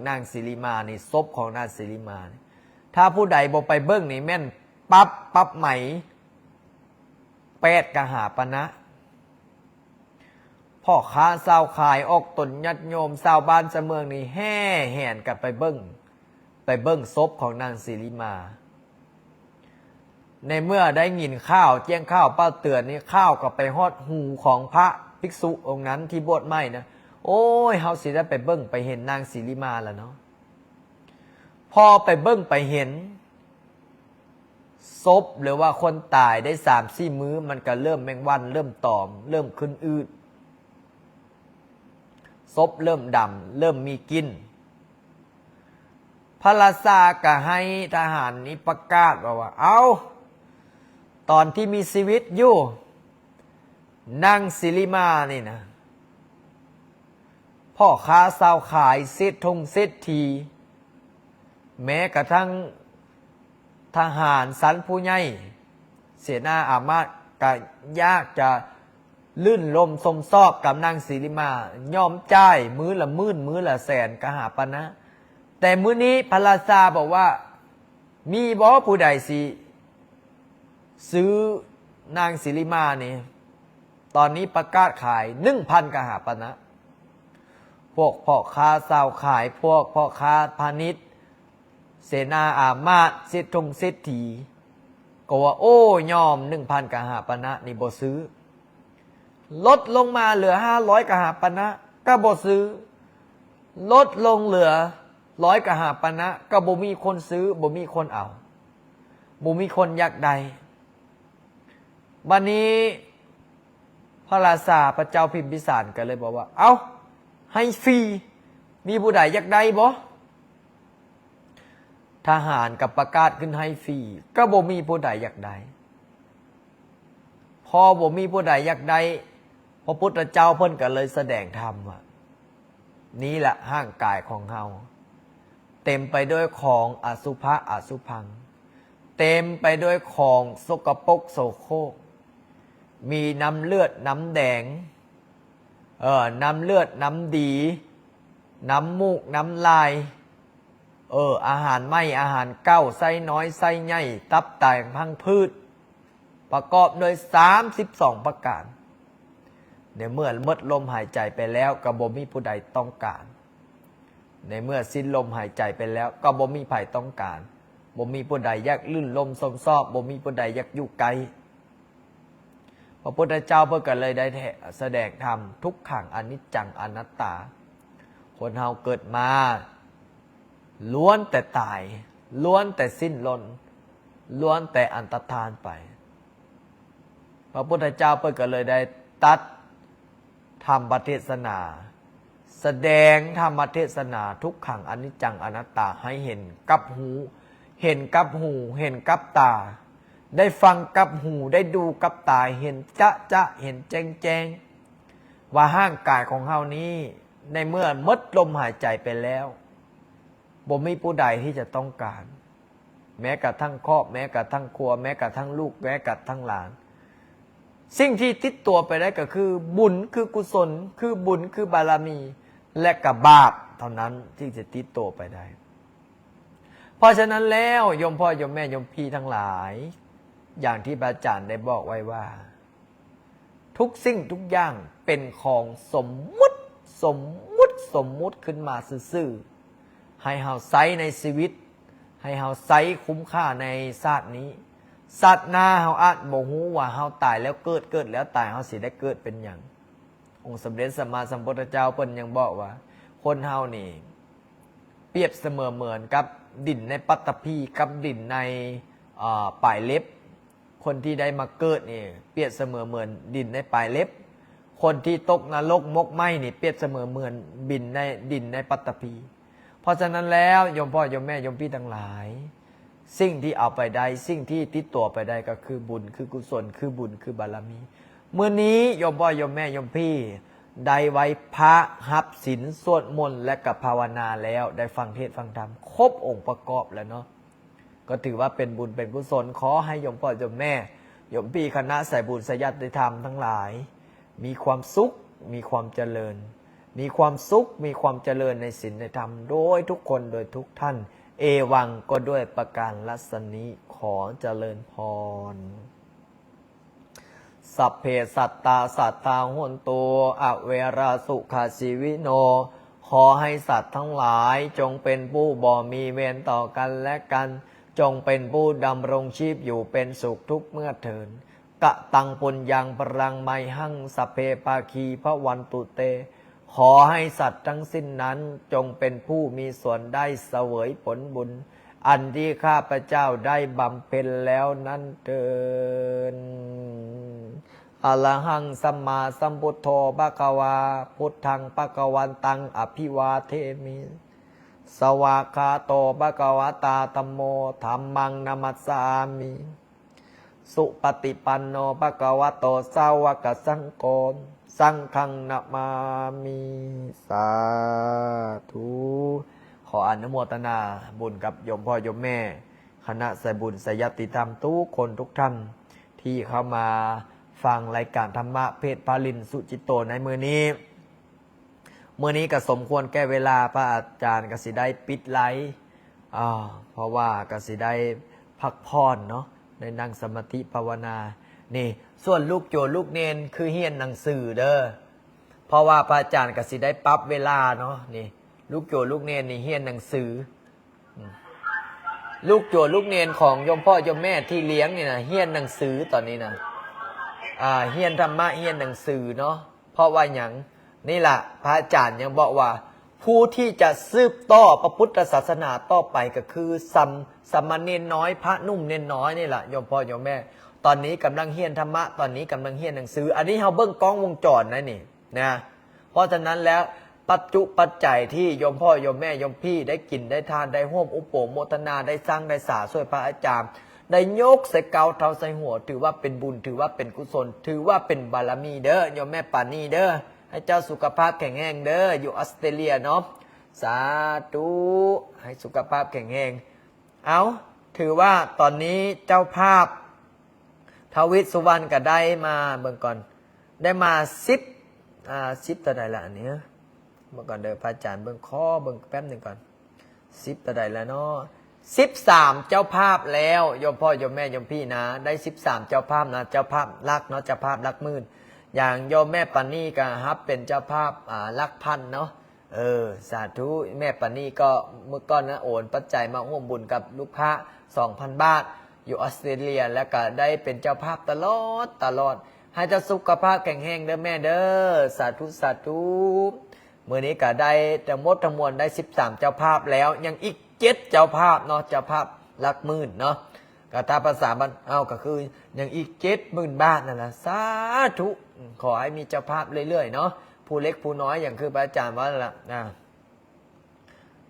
นางสิริมานี่ศพของนางสิริมานี่ถ้าผู้ใดบ่ไปเบิ่งนี่แม่นปั๊บไหม8 กหาปณะพ่อค้าชาวขายออกตนญาติโยมชาวบ้านชาวเมืองนี่แห่นกันไปเบิ่งศพของนางสิริมาในเมื่อได้ยินข้าวแจ้งข้าวเป้าเตือนนี่ข้าวก็ไปฮอดหูของพระภิกษุองค์นั้นที่บวชใหม่นะโอ้ยเฮาสิได้ไปเบิ่งไปเห็นนางสิริมาแล้วเนาะพอไปเบิ่งไปเห็นศพหรือว่าคนตายได้ 3-4 มื้อมันก็เริ่มแมงวันเริ่มตอมเริ่มขึ้นอืดศพเริ่มดำเริ่มมีกลิ่นพระราชาก็ให้ทหารนี้ประกาศว่าเอาตอนที่มีชีวิตอยู่นางสิริมานี่นะพ่อค้าชาวขายเศรษฐีแม้กระทั่งทหารสันผู้ใหญ่เสนาอามาตย์ก็ยากจะ ลื่นลมสมซอบกับนางศิริมายอมจ่ายมื้อละหมื่นมื้อละแสนกหาปณะแต่มื้อนี้พระราชาบอกว่ามีบ่ผู้ใดสิซื้อนางศิริมานี่ตอนนี้ประกาศขาย 1,000 กหาปณะพวกพ่อค้าสาวขายพวกพ่อค้าพาณิชย์เสนาอามาตย์เศรษฐงเศรษฐีก็ว่าโอ้ยอม 1,000 กหาปณะนี่บ่ซื้อลดลงมาเหลือ500 กหาปณะก็บ่ซื้อลดลงเหลือ100 กหาปณะก็บ่มีคนซื้อบ่มีคนเอาบ่มีคนอยากได้บัดนี้พระราชาพระเจ้าพิมพิสารก็เลยบอกว่าเอาให้ฟรีมีผู้ใดอยากได้บ่ทหารกับประกาศขึ้นให้ฟรีก็บ่มีผู้ใดอยากได้พอบ่มีผู้ใดอยากได้พระพุทธเจ้าเพิ่นก็เลยแสดงธรรมว่านี่แหละร่างกายของเฮาเต็มไปด้วยของอสุภะอสุพังเต็มไปด้วยของสกปรกโสโครกมีน้ำเลือดน้ำแดงน้ำเลือดน้ำดีน้ำมูกน้ำลายอาหารไม่อาหารเก้าไส้น้อยไส้ใหญ่ตับไตพังพืชประกอบโดย32ประการในเมื่อหมดลมหายใจไปแล้วก็บ่มีผู้ใดต้องการในเมื่อสิ้นลมหายใจไปแล้วก็บ่มีไผต้องการบ่มีผู้ใดอยากลื่นลมสมซอบบ่มีผู้ใดอยากอยู่ไกลพระพุทธเจ้าเพิ่นก็เลยได้แสดงธรรมทุกขังอนิจจังอนัตตาคนเฮาเกิดมาล้วนแต่ตายล้วนแต่สิ้นลมล้วนแต่อันตรธานไปพระพุทธเจ้าเพิ่นก็เลยได้ตัดธรรมเทศนาแสดงธรรมเทศนาทุกขังอนิจจังอนัตตาให้เห็นกับหูเห็นกับหูเห็นกับตาได้ฟังกับหูได้ดูกับตาเห็นจะเห็นแจ้งว่าร่างกายของเฮานี้ในเมื่อหมดลมหายใจไปแล้วบ่มีผู้ใดที่จะต้องการแม้กระทั่งครอบแม้กระทั่งครัวแม้กระทั่งลูกแม้กระทั่งหลานสิ่งที่ติดตัวไปได้ก็คือบุญคือกุศลคือบุญคือบารมีและกับบาปเท่านั้นที่จะติดตัวไปได้เพราะฉะนั้นแล้วโยมพ่อโยมแม่โยมพี่ทั้งหลายอย่างที่พระอาจารย์ได้บอกไว้ว่าทุกสิ่งทุกอย่างเป็นของสมมุติขึ้นมาซื่อๆให้เฮาใช้ในชีวิตให้เฮาใช้คุ้มค่าในชาตินี้สัตว์หน้าเฮาอาจบ่ฮู้ว่าเฮาตายแล้วเกิดแล้วตายเฮาสิได้เกิดเป็นหยังองค์สมเด็จสัมมาสัมพุทธเจ้าเพิ่นยังบอกว่าคนเฮานี่เปรียบเสมอเหมือนกับดินในปัตตภีกับดินในปลายเล็บคนที่ได้มาเกิดนี่เปรียบเสมอเหมือนดินในปลายเล็บคนที่ตกนรกมกไหม้นี่เปรียบเสมอเหมือนบินในดินในปัตตภีเพราะฉะนั้นแล้วโยมพ่อโยมแม่โยมพี่ทั้งหลายสิ่งที่เอาไปได้สิ่งที่ติดตัวไปได้ก็คือบุญคือกุศลคือบุญคือบารมีเมื่อนี้โยมพ่อโยมแม่โยมพี่ได้ไว้พระหับศีลสวดมนต์และกับภาวนาแล้วได้ฟังเทศน์ฟังธรรมครบองค์ประกอบแล้วเนาะก็ถือว่าเป็นบุญเป็นกุศลขอให้โยมพ่อโยมแม่โยมพี่คณะสายบุญสายญาติธรรมทั้งหลายมีความสุขมีความเจริญมีความสุขมีความเจริญในศีลในธรรมโดยทุกคนโดยทุกท่านเอวังก็ด้วยประการลัสนี้ขอเจริญพรสัพเพสัตตาสัตตาโหนตุอเวราสุขาชีวิโนขอให้สัตว์ทั้งหลายจงเป็นผู้บ่มีเวรต่อกันและกันจงเป็นผู้ดำรงชีพอยู่เป็นสุขทุกเมื่อเถิดกะตังปุญญังปรังไมหังสัพเพปาคีพระวันตุเตขอให้สัตว์ทั้งสิ้นนั้นจงเป็นผู้มีส่วนได้เสวยผลบุญอันที่ข้าพเจ้าได้บำเพ็ญแล้วนั้นเถิดอะระหังสัมมาสัมพุทโธภควาพุทธังภควันตังอภิวาเทมิสวากขาโตภควตาธัมโมธัมมังนัมมัสสามิสุปฏิปันโนภควโตสาวกสังโฆสังฆังนะมามิสาธุขออนุโมทนาบุญกับโยมพ่อโยมแม่คณะสายบุญสายญาติธรรมทุกคนทุกท่านที่เข้ามา ฟังรายการธรรมะเพชรพาลินสุจิตโตในมือนี้ก็สมควรแก้เวลาพระอาจารย์กสิได้ปิดไลฟ์เพราะว่ากสิได้พักผ่อนเนาะในนั่งสมาธิภาวนานี่ส่วนลูกโจลูกเนนคือเฮียนหนังสือเด้อเพราะว่าพระอาจารย์กสิได้ปรับเวลาเนาะนี่ลูกโจลูกเนนนี่เฮียนหนังสือลูกโจลูกเนนของโยมพ่อโยมแม่ที่เลี้ยงนี่นะเฮียนหนังสือตอนนี้นะเฮียนธรรมะเฮียนหนังสือเนาะเพราะว่าอย่างนี่แหละพระอาจารย์ยังบอกว่าผู้ที่จะสืบต่อพระพุทธศาสนาต่อไปก็คือสมณเณรน้อยพระนุ่มเนนน้อยนี่แหละโยมพ่อโยมแม่ตอนนี้กำลังเฮียนธรรมะตอนนี้กำลังเฮียนหนังสืออันนี้เราเบิ้งกล้องวงจรนะนี่นะเพราะฉะนั้นแล้วปัจจุปัจจัยที่โยมพ่อโยมแม่โยมพี่ได้กินได้ทานได้ร่วมอุปโภคโมทนาได้สร้างได้สาช่วยพระอาจารย์ได้ยกใส่เกาเท้าใส่หัวถือว่าเป็นบุญถือว่าเป็นกุศลถือว่าเป็นบารมีเด้อโยมแม่ปานีเด้อให้เจ้าสุขภาพแข็งแรงเด้ออยู่ออสเตรเลียเนาะสาธุให้สุขภาพแข็งแรงเอาถือว่าตอนนี้เจ้าภาพทวิตสุวรรณก็ได้มาเบิ่งก่อนได้มา10ตัวใดละอันนี้เมื่อก่อนเดินพระอาจารย์เบิ่งข้อเบิ่งแป๊บหนึ่งก่อน10ตัวใดแล้วเนาะ13เจ้าภาพแล้วโยมพ่อโยมแม่โยมพี่นะได้13เจ้าภาพนะเจ้าภาพลักเนาะเจ้าภาพลักหมื่นอย่างโยมแม่ปานี่ก็ฮับเป็นเจ้าภาพลักพันเนาะสาธุแม่ปานี่ก็เมื่อก่อนนะโอนปัจจัยมาร่วมบุญกับลูกค้า 2,000 บาทอยู่ออสเตรเลียแล้วก็ได้เป็นเจ้าภาพตลอดให้เจ้าสุขภาพแข็งแรงเด้อแม่เด้อสาธุเมื่อนี้ก็ได้ทั้งหมดทั้งมวลได้13เจ้าภาพแล้วยังอีก7เจ้าภาพเนาะเจ้าภาพหลักหมื่นเนาะก็ถ้าภาษาบ้านก็คือยังอีก70,000 บาทนั่นแหละสาธุขอให้มีเจ้าภาพเรื่อยๆเนาะผู้เล็กผู้น้อยอย่างคือพระอาจารย์ว่าละ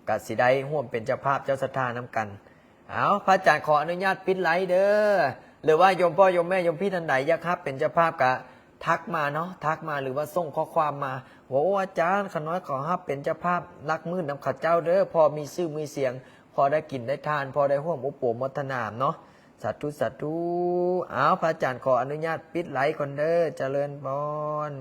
ก็สิได้ร่วมเป็นเจ้าภาพเจ้าศรัทธาน้ำกันพระอาจารย์ขออนุญาตปิดไลฟ์เด้อหรือว่าโยมพ่อโยมแม่โยมพี่ท่านใดอยากครับเป็นเจ้าภาพก็ทักมาเนาะทักมาหรือว่าส่งข้อความมาโอ้อาจารย์ขน้อยขอฮับเป็นเจ้าภาพรักมืดน้ำขัดเจ้าเด้อพอมีชื่อมีเสียงพอได้กินได้ทานพอได้ร่วมอุปโภคมัทนามเนาะสาธุพระอาจารย์ขออนุญาตปิดไลฟ์ก่อนเด้อเจริญพร